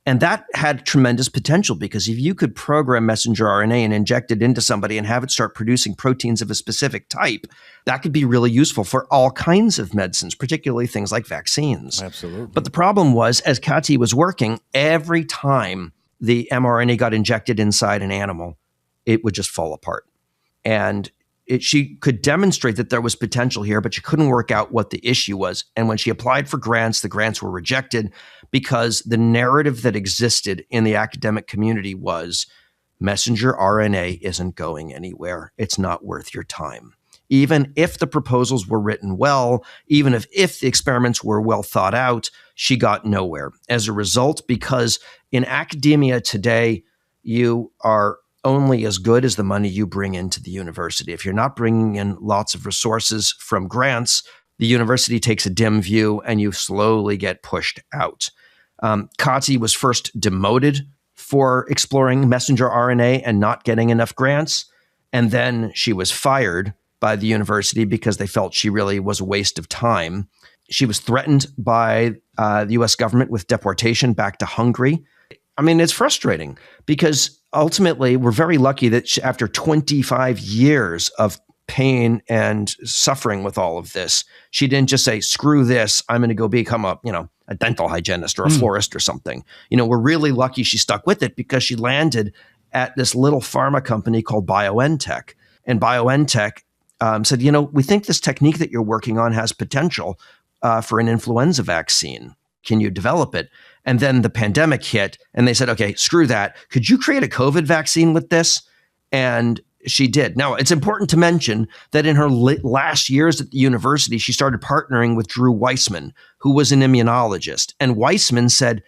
And that had tremendous potential because if you could program messenger RNA and inject it into somebody and have it start producing proteins of a specific type, that could be really useful for all kinds of medicines, particularly things like vaccines. Absolutely. But the problem was, as Kati was working, every time the mRNA got injected inside an animal, it would just fall apart. And she could demonstrate that there was potential here, but she couldn't work out what the issue was. And when she applied for grants, the grants were rejected because the narrative that existed in the academic community was messenger RNA isn't going anywhere. It's not worth your time. Even if the proposals were written well, even if the experiments were well thought out, she got nowhere. As a result, because in academia today, you are only as good as the money you bring into the university. If you're not bringing in lots of resources from grants, the university takes a dim view and you slowly get pushed out. Kati was first demoted for exploring messenger RNA and not getting enough grants. And then she was fired by the university because they felt she really was a waste of time. She was threatened by the US government with deportation back to Hungary. I mean, it's frustrating because ultimately we're very lucky that after 25 years of pain and suffering with all of this, she didn't just say, screw this, I'm going to go become a dental hygienist or a florist or something. You know, we're really lucky she stuck with it because she landed at this little pharma company called BioNTech. And BioNTech said, you know, we think this technique that you're working on has potential for an influenza vaccine. Can you develop it? And then the pandemic hit and they said, okay, screw that. Could you create a COVID vaccine with this? And she did. Now, it's important to mention that in her last years at the university, she started partnering with Drew Weissman, who was an immunologist. And Weissman said,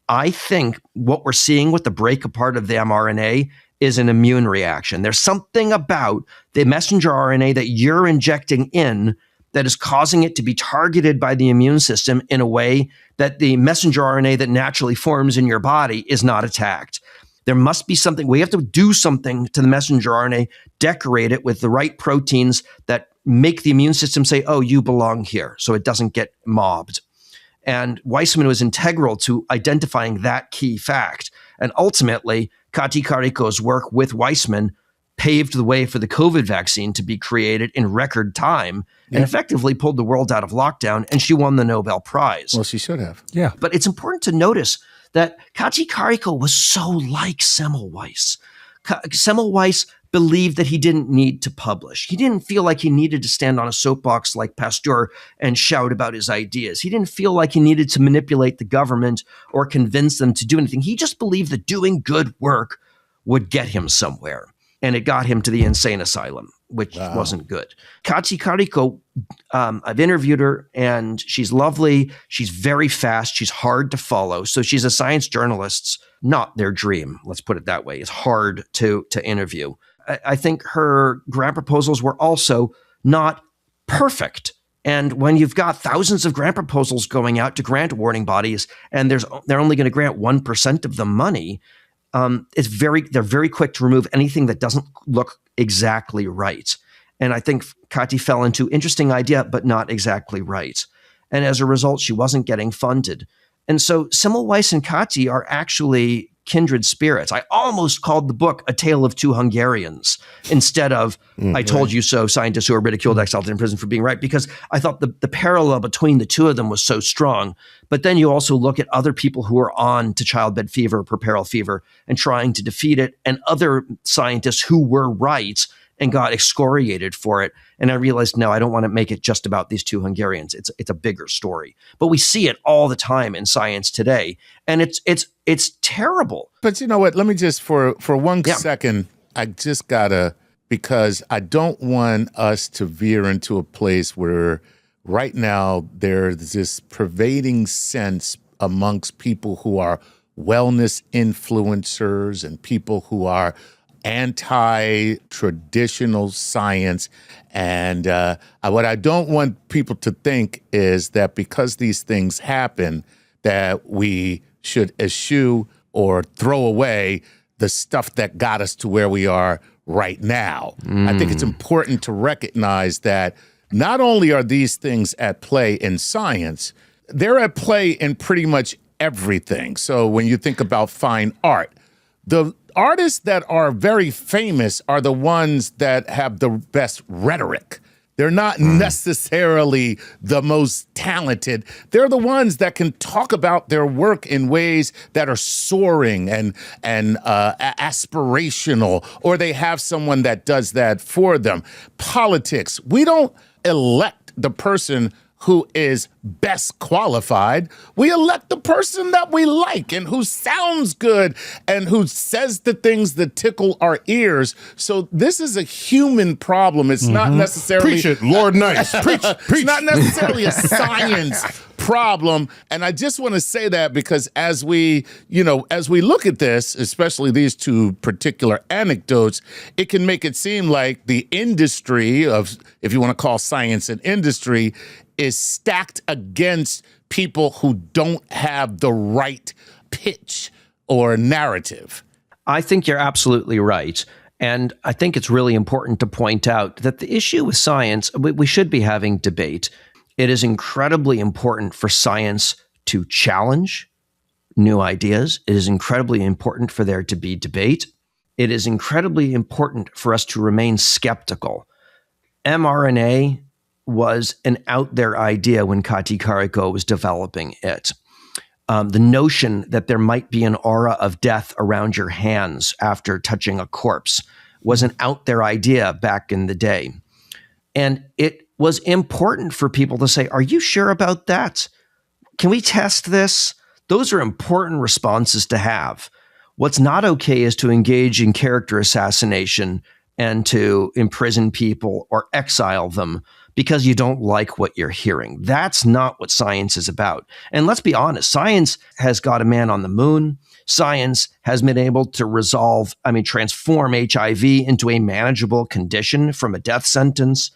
I think what we're seeing with the break apart of the mRNA is an immune reaction. There's something about the messenger RNA that you're injecting in that is causing it to be targeted by the immune system in a way that the messenger RNA that naturally forms in your body is not attacked. There must be something. We have to do something to the messenger RNA, decorate it with the right proteins that make the immune system say, oh, you belong here, so it doesn't get mobbed. And Weissman was integral to identifying that key fact. And ultimately, Kati Kariko's work with Weissman paved the way for the COVID vaccine to be created in record time and effectively pulled the world out of lockdown, and she won the Nobel Prize. Well, she should have. Yeah. But it's important to notice that Kati Kariko was so like Semmelweis. Semmelweis believed that he didn't need to publish. He didn't feel like he needed to stand on a soapbox like Pasteur and shout about his ideas. He didn't feel like he needed to manipulate the government or convince them to do anything. He just believed that doing good work would get him somewhere. And it got him to the insane asylum, which wasn't good. Kati Kariko, I've interviewed her, and she's lovely. She's very fast. She's hard to follow. So she's a science journalist's not their dream. Let's put it that way. It's hard to interview. I think her grant proposals were also not perfect. And when you've got thousands of grant proposals going out to grant awarding bodies, and they're only going to grant 1% of the money, they're very quick to remove anything that doesn't look exactly right. And I think Kati fell into interesting idea, but not exactly right. And as a result, she wasn't getting funded. And so Semmelweis and Kati are actually kindred spirits. I almost called the book A Tale of Two Hungarians instead of I Told You So, Scientists Who Are Ridiculed, Exiled, and Imprisoned for Being Right, because I thought the parallel between the two of them was so strong. But then you also look at other people who are on to childbed fever, puerperal fever, and trying to defeat it, and other scientists who were right and got excoriated for it. And I realized, no, I don't want to make it just about these two Hungarians. It's a bigger story. But we see it all the time in science today, and it's terrible. But you know what? Let me just for one second, I just gotta, because I don't want us to veer into a place where right now there's this pervading sense amongst people who are wellness influencers and people who are anti-traditional science. And what I don't want people to think is that because these things happen, that we should eschew or throw away the stuff that got us to where we are right now. I think it's important to recognize that not only are these things at play in science, they're at play in pretty much everything. So when you think about fine art, the artists that are very famous are the ones that have the best rhetoric. They're not necessarily the most talented. They're the ones that can talk about their work in ways that are soaring and aspirational, or they have someone that does that for them. Politics, we don't elect the person who is best qualified. We elect the person that we like and who sounds good and who says the things that tickle our ears. So this is a human problem. It's not necessarily— Preach it, Lord Nice. Preach. It's not necessarily a science problem. And I just want to say that because as we look at this, especially these two particular anecdotes, it can make it seem like the industry of, if you want to call science an industry, is stacked against people who don't have the right pitch or narrative. I think you're absolutely right. And I think it's really important to point out that the issue with science, we should be having debate. It is incredibly important for science to challenge new ideas. It is incredibly important for there to be debate. It is incredibly important for us to remain skeptical. mRNA was an out there idea when Kati Kariko was developing it. The notion that there might be an aura of death around your hands after touching a corpse was an out there idea back in the day. And it was important for people to say, are you sure about that? Can we test this? Those are important responses to have. What's not okay is to engage in character assassination and to imprison people or exile them because you don't like what you're hearing. That's not what science is about. And let's be honest, science has got a man on the moon. Science has been able to transform HIV into a manageable condition from a death sentence.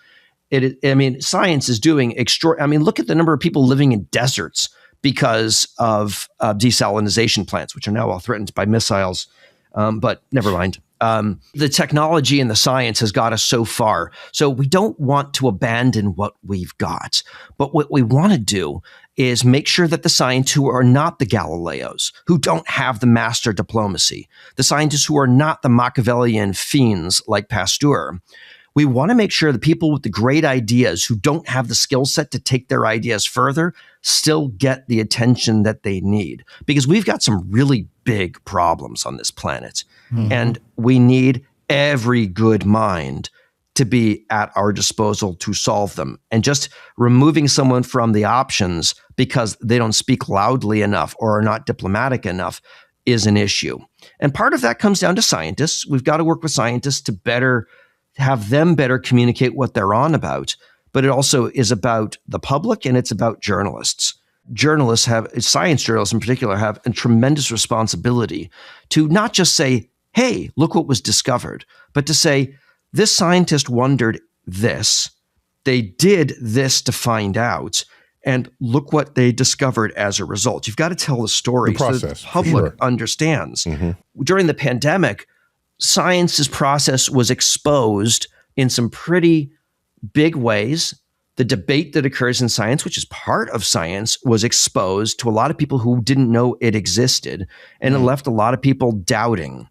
Science is doing look at the number of people living in deserts because of desalination plants, which are now all threatened by missiles. But never mind. The technology and the science has got us so far. So we don't want to abandon what we've got. But what we want to do is make sure that the scientists who are not the Galileos, who don't have the master diplomacy, the scientists who are not the Machiavellian fiends like Pasteur, we want to make sure the people with the great ideas who don't have the skill set to take their ideas further still get the attention that they need. Because we've got some really big problems on this planet. And we need every good mind to be at our disposal to solve them. And just removing someone from the options because they don't speak loudly enough or are not diplomatic enough is an issue. And part of that comes down to scientists. We've got to work with scientists to have them better communicate what they're on about. But it also is about the public, and it's about journalists. Science journalists in particular, have a tremendous responsibility to not just say, hey, look what was discovered, but to say, this scientist wondered this, they did this to find out, and look what they discovered as a result. You've got to tell the story so that the public understands. During the pandemic, science's process was exposed in some pretty big ways. The debate that occurs in science, which is part of science, was exposed to a lot of people who didn't know it existed, and it left a lot of people doubting.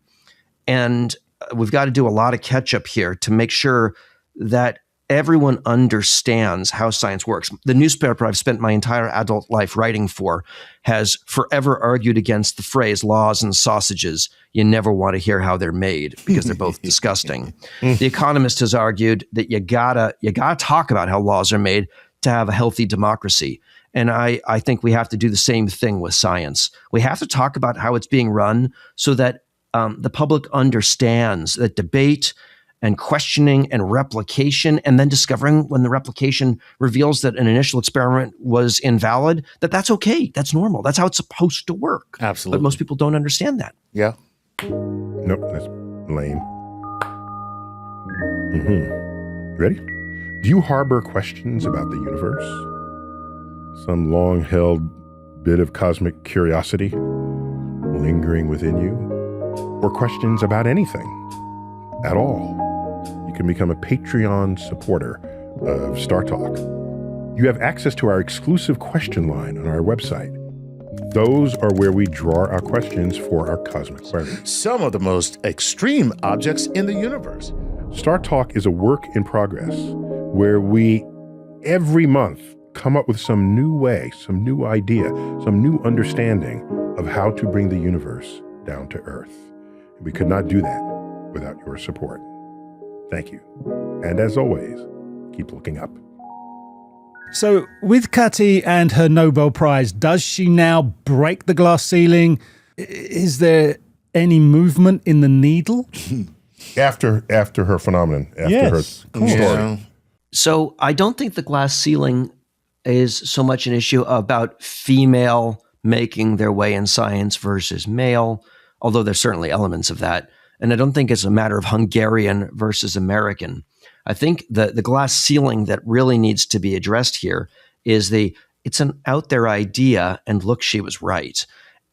And we've got to do a lot of catch up here to make sure that everyone understands how science works. The newspaper I've spent my entire adult life writing for has forever argued against the phrase laws and sausages. You never want to hear how they're made because they're both disgusting. The Economist has argued that you gotta talk about how laws are made to have a healthy democracy. And I think we have to do the same thing with science. We have to talk about how it's being run so that the public understands that debate and questioning and replication, and then discovering when the replication reveals that an initial experiment was invalid, that's okay. That's normal. That's how it's supposed to work. Absolutely. But most people don't understand that. Yeah. Nope, that's lame. Ready? Do you harbor questions about the universe? Some long-held bit of cosmic curiosity lingering within you? Or questions about anything at all? You can become a Patreon supporter of StarTalk. You have access to our exclusive question line on our website. Those are where we draw our questions for our cosmic queries. Some of the most extreme objects in the universe. StarTalk is a work in progress where we, every month, come up with some new way, some new idea, some new understanding of how to bring the universe down to Earth. We could not do that without your support. Thank you. And as always, keep looking up. So with Kati and her Nobel Prize, does she now break the glass ceiling? Is there any movement in the needle? After her phenomenon, her story. Yeah. So I don't think the glass ceiling is so much an issue about female making their way in science versus male, although there's certainly elements of that. And I don't think it's a matter of Hungarian versus American. I think the glass ceiling that really needs to be addressed here is it's an out there idea, and look, she was right.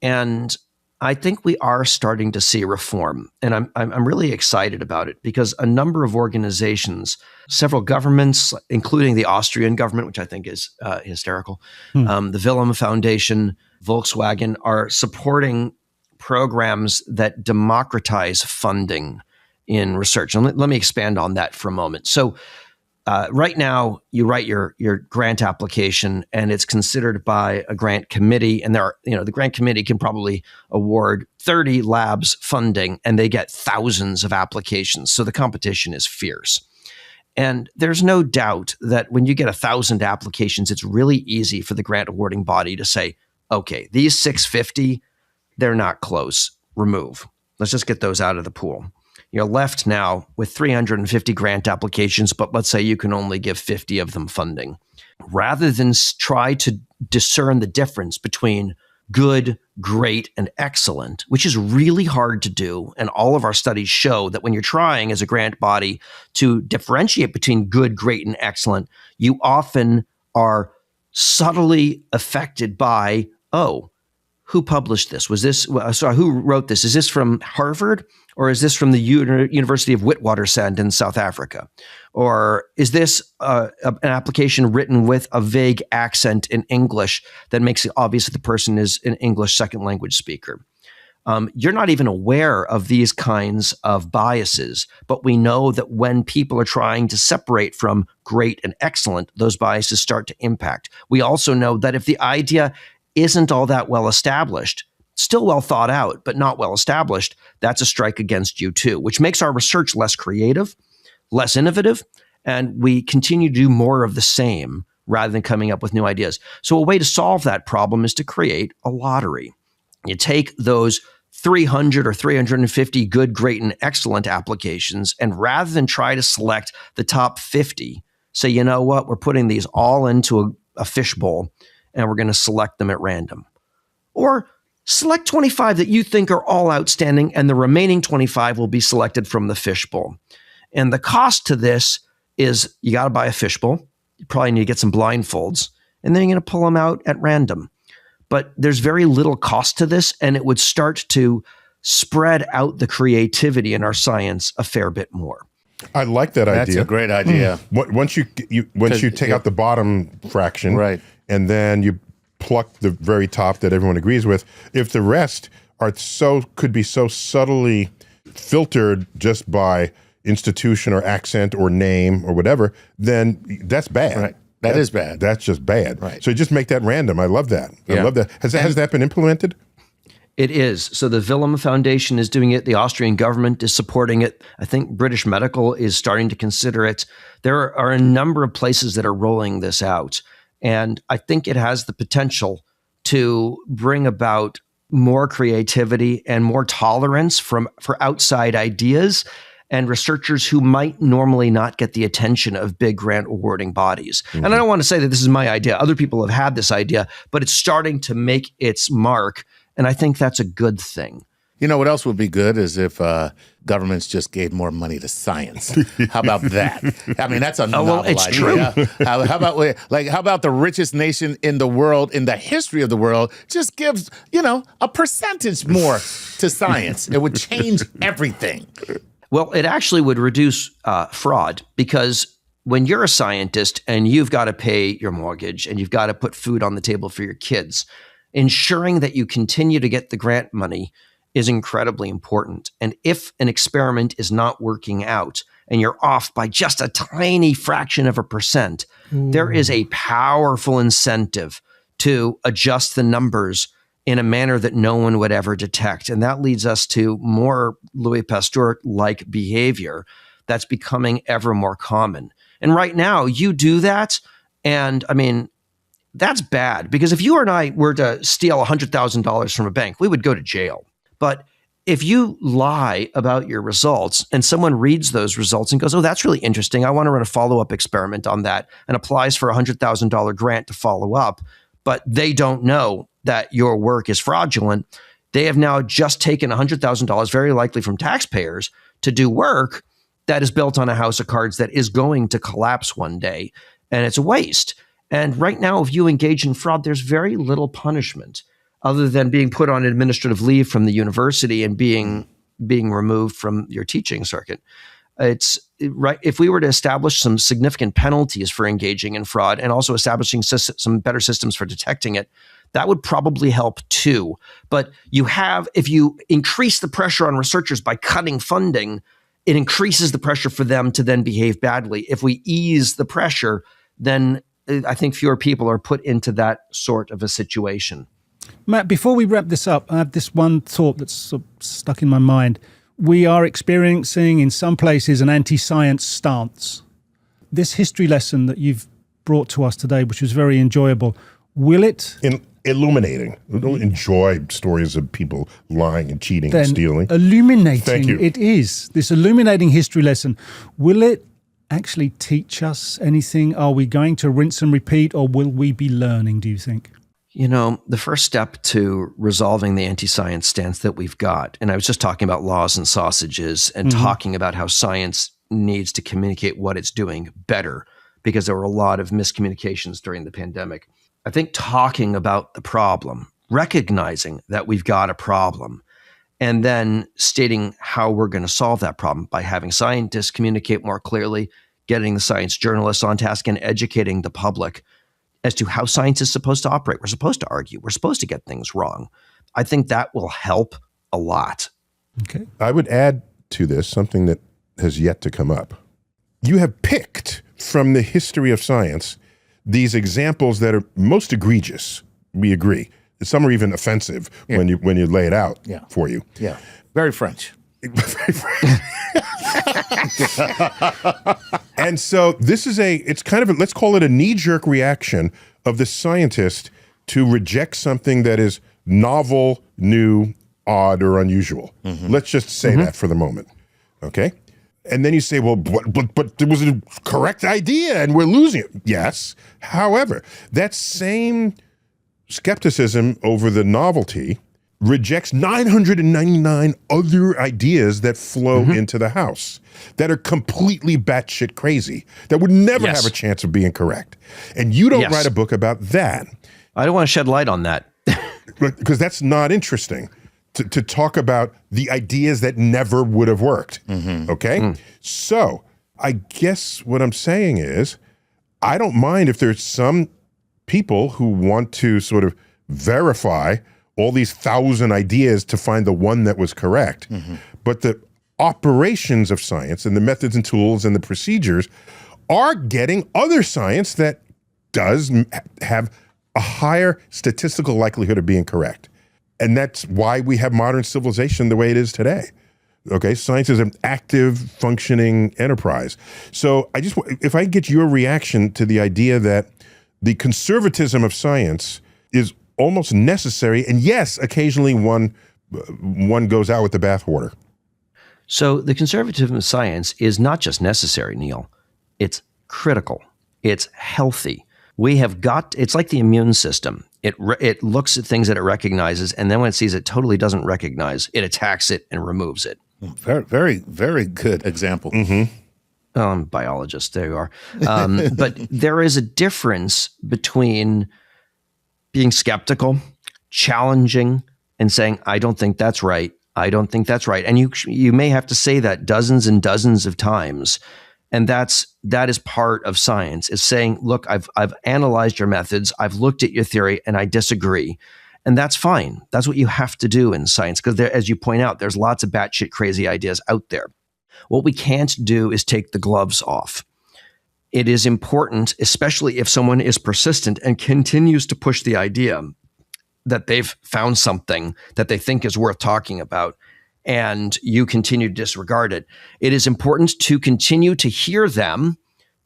And I think we are starting to see reform, and I'm really excited about it because a number of organizations, several governments, including the Austrian government, which I think is hysterical, the Willem Foundation, Volkswagen, are supporting programs that democratize funding in research. And let me expand on that for a moment. So right now, you write your grant application, and it's considered by a grant committee. And the grant committee can probably award 30 labs funding, and they get thousands of applications. So the competition is fierce. And there's no doubt that when you get 1,000 applications, it's really easy for the grant awarding body to say, okay, these 650, they're not close. Remove. Let's just get those out of the pool. You're left now with 350 grant applications, but let's say you can only give 50 of them funding. Rather than try to discern the difference between good, great, and excellent, which is really hard to do. And all of our studies show that when you're trying as a grant body to differentiate between good, great, and excellent, you often are subtly affected by, who published this? Who wrote this? Is this from Harvard, or is this from the University of Witwatersrand in South Africa? Or is this an application written with a vague accent in English that makes it obvious that the person is an English second language speaker? You're not even aware of these kinds of biases, but we know that when people are trying to separate from great and excellent, those biases start to impact. We also know that if the idea isn't all that well established, still well thought out, but not well established, that's a strike against you too, which makes our research less creative, less innovative, and we continue to do more of the same rather than coming up with new ideas. So a way to solve that problem is to create a lottery. You take those 300 or 350 good, great, and excellent applications, and rather than try to select the top 50, say, you know what, we're putting these all into a fishbowl, and we're going to select them at random. Or select 25 that you think are all outstanding, and the remaining 25 will be selected from the fishbowl. And the cost to this is you got to buy a fishbowl. You probably need to get some blindfolds, and then you're going to pull them out at random. But there's very little cost to this, and it would start to spread out the creativity in our science a fair bit more. I like that idea. That's a great idea. Once you take out the bottom fraction, right, and then you pluck the very top that everyone agrees with, if the rest could be so subtly filtered just by institution or accent or name or whatever, then that's bad. Right. That is bad. That's just bad. Right. So just make that random. I love that. Yeah. I love that. Has that been implemented? It is. So the Willem Foundation is doing it. The Austrian government is supporting it. I think British Medical is starting to consider it. There are a number of places that are rolling this out. And I think it has the potential to bring about more creativity and more tolerance for outside ideas and researchers who might normally not get the attention of big grant awarding bodies. Mm-hmm. And I don't want to say that this is my idea. Other people have had this idea, but it's starting to make its mark. And I think that's a good thing. You know what else would be good is if governments just gave more money to science. How about that? I mean, that's a novel it's idea. True. How about the richest nation in the world, in the history of the world, just gives, a percentage more to science? It would change everything. Well, it actually would reduce fraud, because when you're a scientist and you've got to pay your mortgage and you've got to put food on the table for your kids, ensuring that you continue to get the grant money is incredibly important. And if an experiment is not working out and you're off by just a tiny fraction of a percent, there is a powerful incentive to adjust the numbers in a manner that no one would ever detect. And that leads us to more Louis Pasteur-like behavior that's becoming ever more common. And right now, you do that, and I mean, that's bad, because if you and I were to steal $100,000 from a bank, we would go to jail. But if you lie about your results and someone reads those results and goes, oh, that's really interesting, I want to run a follow-up experiment on that, and applies for a $100,000 grant to follow up, but they don't know that your work is fraudulent, they have now just taken $100,000, very likely from taxpayers, to do work that is built on a house of cards that is going to collapse one day, and it's a waste. And right now, if you engage in fraud, there's very little punishment other than being put on administrative leave from the university and being removed from your teaching circuit. It's right. If we were to establish some significant penalties for engaging in fraud and also establishing some better systems for detecting it, that would probably help too. But if you increase the pressure on researchers by cutting funding, it increases the pressure for them to then behave badly. If we ease the pressure, then I think fewer people are put into that sort of a situation. Matt, before we wrap this up, I have this one thought that's sort of stuck in my mind. We are experiencing in some places an anti-science stance. This history lesson that you've brought to us today, which was very enjoyable, will it... Illuminating. We don't enjoy stories of people lying and cheating and stealing. Illuminating. Thank you. It is. This illuminating history lesson. Will it actually teach us anything? Are we going to rinse and repeat, or will we be learning, do you think? The first step to resolving the anti-science stance that we've got, and I was just talking about laws and sausages and talking about how science needs to communicate what it's doing better, because there were a lot of miscommunications during the pandemic. I think talking about the problem, recognizing that we've got a problem, and then stating how we're going to solve that problem by having scientists communicate more clearly, getting the science journalists on task, and educating the public as to how science is supposed to operate. We're supposed to argue. We're supposed to get things wrong. I think that will help a lot. Okay. I would add to this something that has yet to come up. You have picked from the history of science these examples that are most egregious. We agree. Some are even offensive when you lay it out for you. Yeah. Very French. And so this is it's kind of let's call it a knee-jerk reaction of the scientist to reject something that is novel, new, odd, or unusual. Let's just say that for the moment, okay? And then you say, well, but there was a correct idea and we're losing it. Yes. However, that same skepticism over the novelty rejects 999 other ideas that flow into the house that are completely batshit crazy, that would never have a chance of being correct. And you don't write a book about that. I don't want to shed light on that. Because that's not interesting to talk about the ideas that never would have worked. Okay? So I guess what I'm saying is, I don't mind if there's some people who want to sort of verify all these 1,000 ideas to find the one that was correct. But the operations of science and the methods and tools and the procedures are getting other science that does have a higher statistical likelihood of being correct. And that's why we have modern civilization the way it is today. Okay, science is an active, functioning enterprise. So if I get your reaction to the idea that the conservatism of science is almost necessary, and yes, occasionally one goes out with the bathwater. So the conservatism of science is not just necessary, Neil. It's critical. It's healthy. It's like the immune system. It looks at things that it recognizes, and then when it sees it totally doesn't recognize, it attacks it and removes it. Very, very, very good example. Biologist, there you are. But there is a difference between being skeptical, challenging, and saying, I don't think that's right. I don't think that's right. And you may have to say that dozens and dozens of times. And that is part of science, is saying, look, I've analyzed your methods, I've looked at your theory, and I disagree. And that's fine. That's what you have to do in science, because as you point out, there's lots of batshit crazy ideas out there. What we can't do is take the gloves off. It is important, especially if someone is persistent and continues to push the idea that they've found something that they think is worth talking about, and you continue to disregard it. It is important to continue to hear them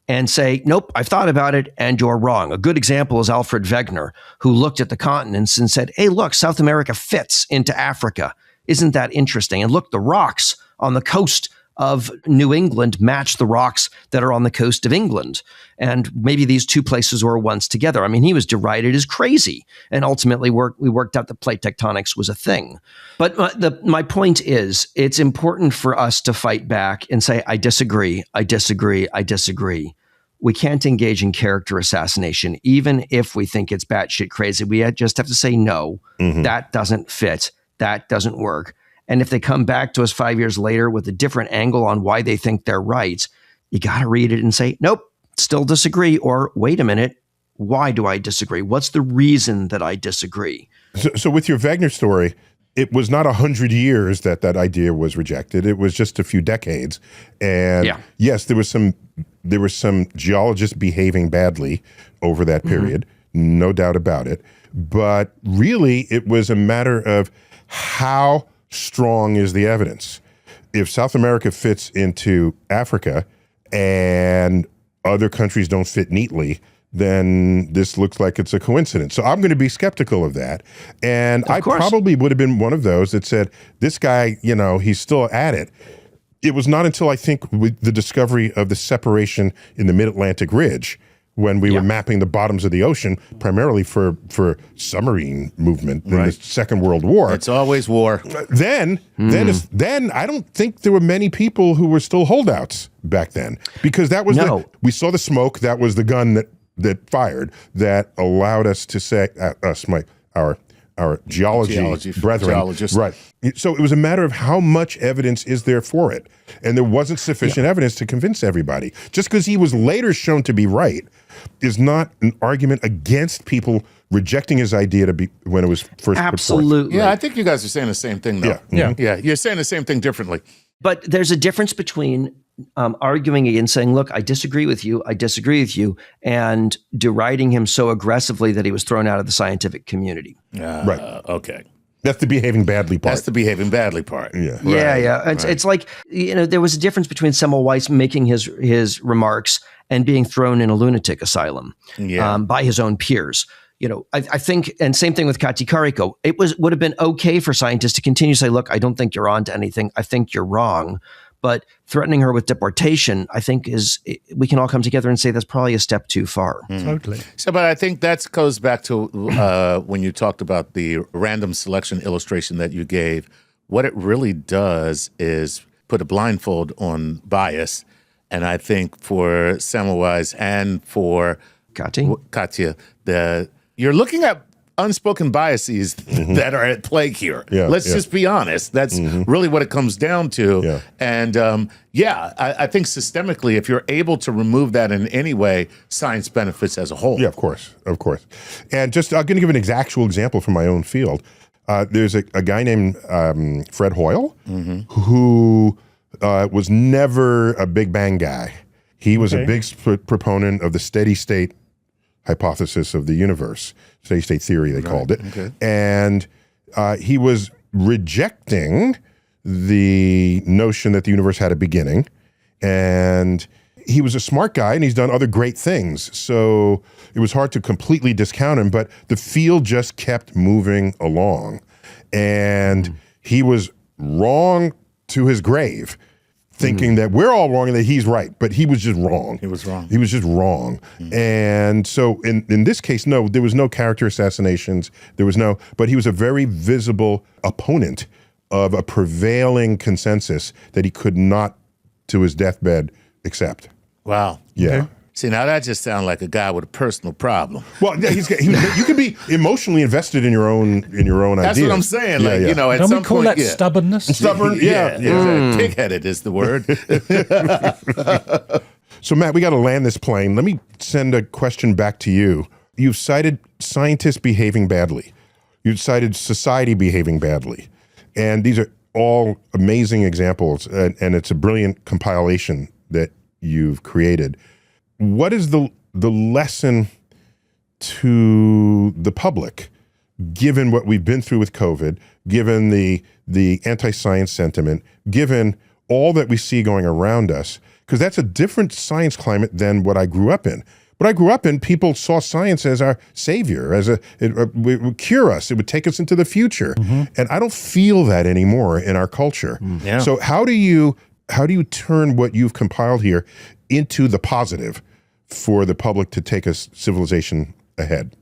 and say, nope, I've thought about it and you're wrong. A good example is Alfred Wegener, who looked at the continents and said, hey, look, South America fits into Africa. Isn't that interesting? And look, the rocks on the coast of New England match the rocks that are on the coast of England. And maybe these two places were once together. I mean, he was derided as crazy. And ultimately, we worked out that plate tectonics was a thing. But my point is, it's important for us to fight back and say, I disagree, I disagree, I disagree. We can't engage in character assassination, even if we think it's batshit crazy. We just have to say, no, that doesn't fit. That doesn't work. And if they come back to us 5 years later with a different angle on why they think they're right, you got to read it and say, nope, still disagree. Or wait a minute, why do I disagree? What's the reason that I disagree? So with your Wegener story, it was not 100 years that idea was rejected. It was just a few decades. And yes, there was some geologists behaving badly over that period, no doubt about it. But really, it was a matter of how strong is the evidence. If South America fits into Africa and other countries don't fit neatly, then this looks like it's a coincidence. So I'm going to be skeptical of that. And I probably would have been one of those that said, this guy, he's still at it. It was not until I think with the discovery of the separation in the Mid-Atlantic Ridge when we were mapping the bottoms of the ocean, primarily for submarine movement in the Second World War. It's always war. Then I don't think there were many people who were still holdouts back then, because that was we saw the smoke. That was the gun that fired, that allowed us to say our geology brethren, geologists. Right. So it was a matter of how much evidence is there for it. And there wasn't sufficient evidence to convince everybody. Just because he was later shown to be right is not an argument against people rejecting his idea to be when it was first put forth. Absolutely. Yeah, I think you guys are saying the same thing, though. Yeah. Yeah, you're saying the same thing differently. But there's a difference between arguing against saying, look, I disagree with you, and deriding him so aggressively that he was thrown out of the scientific community. Right. Okay. That's the behaving badly part. That's the behaving badly part. Yeah. Yeah. It's like, there was a difference between Semmelweis making his remarks and being thrown in a lunatic asylum by his own peers. I think, and same thing with Kati Karikó, would have been okay for scientists to continue to say, look, I don't think you're onto anything. I think you're wrong. But threatening her with deportation, I think we can all come together and say that's probably a step too far. Totally. So, but I think that goes back to when you talked about the random selection illustration that you gave. What it really does is put a blindfold on bias. And I think for Semmelweis and for Katya, you're looking at unspoken biases that are at play here. Let's just be honest. That's really what it comes down to. Yeah. And I think systemically, if you're able to remove that in any way, science benefits as a whole. Yeah, of course. And just, I'm going to give an actual example from my own field. There's a guy named Fred Hoyle who was never a Big Bang guy. He was a big proponent of the steady state hypothesis of the universe, steady state theory, they called it. Okay. And he was rejecting the notion that the universe had a beginning. And he was a smart guy, and he's done other great things. So it was hard to completely discount him, but the field just kept moving along. And he was wrong to his grave, thinking that we're all wrong and that he's right, but he was just wrong. He was just wrong. And so in this case, no, there was no character assassinations. But he was a very visible opponent of a prevailing consensus that he could not, to his deathbed, accept. Wow. Yeah. Okay. See, now that just sounds like a guy with a personal problem. Well, you can be emotionally invested in your own ideas. That's what I'm saying. At Don't some we call point, that stubbornness? Stubborn, Pig-headed is the word. So, Matt, we got to land this plane. Let me send a question back to you. You've cited scientists behaving badly. You've cited society behaving badly. And these are all amazing examples, and it's a brilliant compilation that you've created. What is the lesson to the public, given what we've been through with COVID, given the anti-science sentiment, given all that we see going around us? Because that's a different science climate than what I grew up in. What I grew up in, people saw science as our savior, it would cure us, it would take us into the future. And I don't feel that anymore in our culture. Yeah. So how do you turn what you've compiled here into the positive for the public to take a civilization ahead?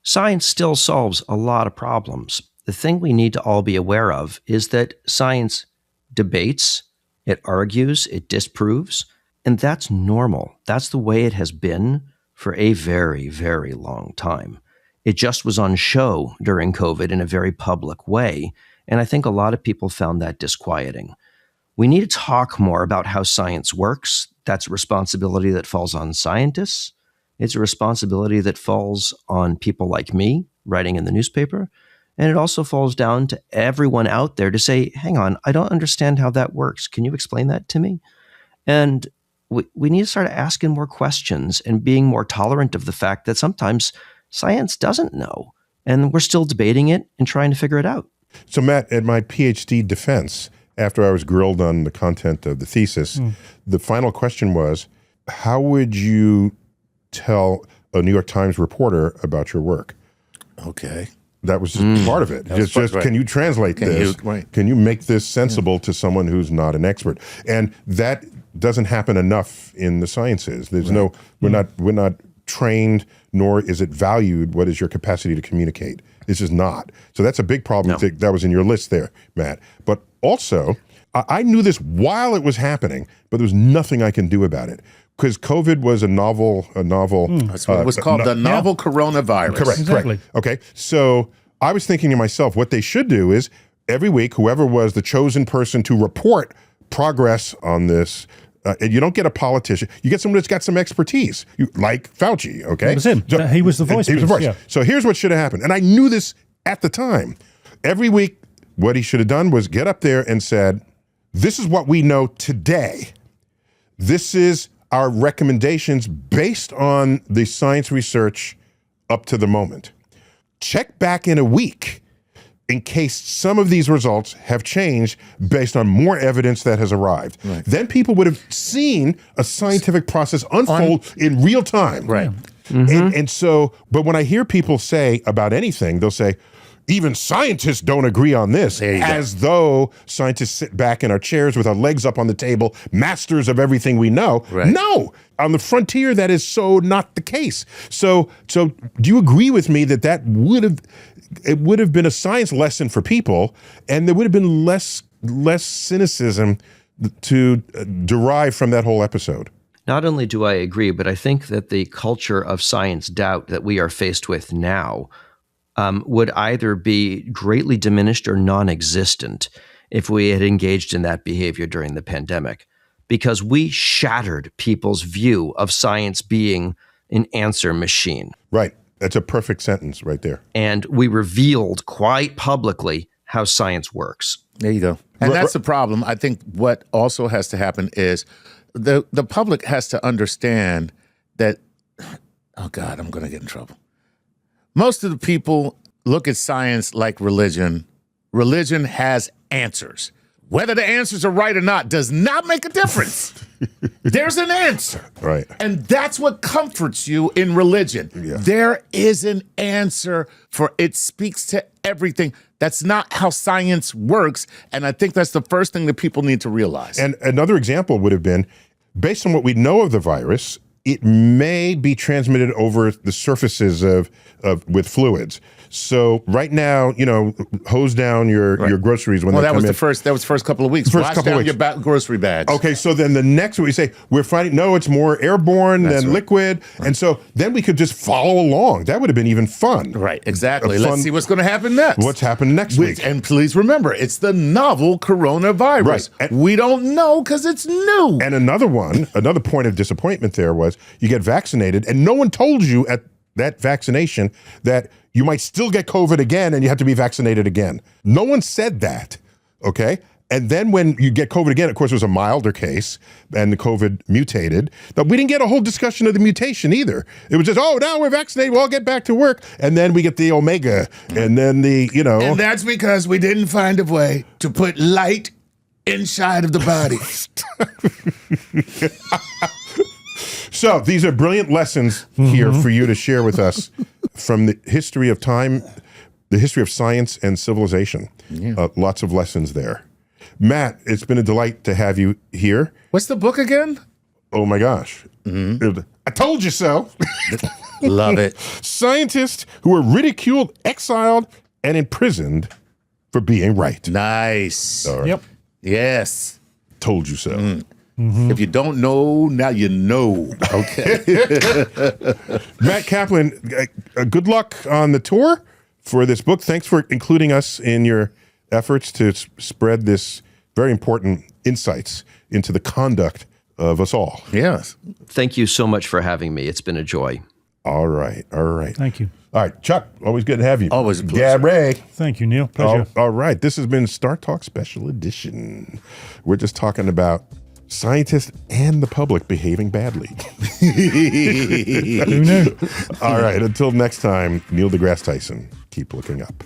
Science still solves a lot of problems. The thing we need to all be aware of is that science debates, it argues, it disproves, and that's normal. That's the way it has been for a very, very long time. It just was on show during COVID in a very public way, and I think a lot of people found that disquieting. We need to talk more about how science works. That's a responsibility that falls on scientists. It's a responsibility that falls on people like me, writing in the newspaper. And it also falls down to everyone out there to say, hang on, I don't understand how that works. Can you explain that to me? And we need to start asking more questions and being more tolerant of the fact that sometimes science doesn't know. And we're still debating it and trying to figure it out. So, Matt, at my PhD defense, after I was grilled on the content of the thesis, the final question was, how would you tell a New York Times reporter about your work? Okay. That was just part of it. Just can you translate this? Can you make this sensible to someone who's not an expert? And that doesn't happen enough in the sciences. There's we're not trained, nor is it valued what is your capacity to communicate. This is not. So that's a big problem. No. That was in your list there, Matt. But also, I knew this while it was happening, but there was nothing I can do about it. Because COVID was a novel. That's what it was called, the novel coronavirus. Correct, Exactly. correct. Okay, so I was thinking to myself, what they should do is every week, whoever was the chosen person to report progress on this, and you don't get a politician, you get someone that's got some expertise, like Fauci, okay? It was him. He was the voice. He was the voice. Yeah. So here's what should have happened. And I knew this at the time. Every week, what he should have done was get up there and said, this is what we know today. This is our recommendations based on the science research up to the moment. Check back in a week in case some of these results have changed based on more evidence that has arrived. Right. Then people would have seen a scientific process unfold in real time. Right. And so, but when I hear people say about anything, they'll say, even scientists don't agree on this, There you go. as though scientists sit back in our chairs with our legs up on the table, masters of everything we know. Right. No, on the frontier, that is so not the case. So do you agree with me that would have been a science lesson for people, and there would have been less cynicism to derive from that whole episode? Not only do I agree, but I think that the culture of science doubt that we are faced with now would either be greatly diminished or non-existent if we had engaged in that behavior during the pandemic, because we shattered people's view of science being an answer machine. Right. That's a perfect sentence right there. And we revealed quite publicly how science works. There you go. And that's the problem. I think what also has to happen is the public has to understand that, oh God, I'm going to get in trouble. Most of the people look at science like religion. Religion has answers. Whether the answers are right or not does not make a difference. There's an answer. Right. And that's what comforts you in religion. Yeah. There is an answer for it speaks to everything. That's not how science works. And I think that's the first thing that people need to realize. And another example would have been, based on what we know of the virus, it may be transmitted over the surfaces of with fluids. So right now, hose down your groceries when they come in. That was the first couple of weeks. Wash down your grocery bags. Okay, so then the next we say, we're finding, no, it's more airborne than liquid. Right. And so then we could just follow along. That would have been even fun. Right, exactly. Let's see what's going to happen next. What's happened next week. And please remember, it's the novel coronavirus. Right. And we don't know because it's new. And another point of disappointment there was you get vaccinated and no one told you at that vaccination that you might still get COVID again and you have to be vaccinated again. No one said that, okay? And then when you get COVID again, of course, it was a milder case and the COVID mutated. But we didn't get a whole discussion of the mutation either. It was just, now we're vaccinated, we'll all get back to work. And then we get the Omega and then the. And that's because we didn't find a way to put light inside of the body. So these are brilliant lessons here for you to share with us from the history of time, the history of science and civilization. Yeah. Lots of lessons there. Matt, it's been a delight to have you here. What's the book again? Oh my gosh. Mm-hmm. I told you so. Love it. Scientists who were ridiculed, exiled, and imprisoned for being right. Nice. Right. Yep. Yes. Told you so. Mm-hmm. If you don't know, now you know. Okay. Matt Kaplan, good luck on the tour for this book. Thanks for including us in your efforts to spread this very important insights into the conduct of us all. Yes. Thank you so much for having me. It's been a joy. All right. Thank you. All right, Chuck, always good to have you. Always a pleasure. Gab Ray. Thank you, Neil. Pleasure. All right, this has been Star Talk Special Edition. We're just talking about scientists and the public behaving badly. Who knew? All right, until next time, Neil deGrasse Tyson, keep looking up.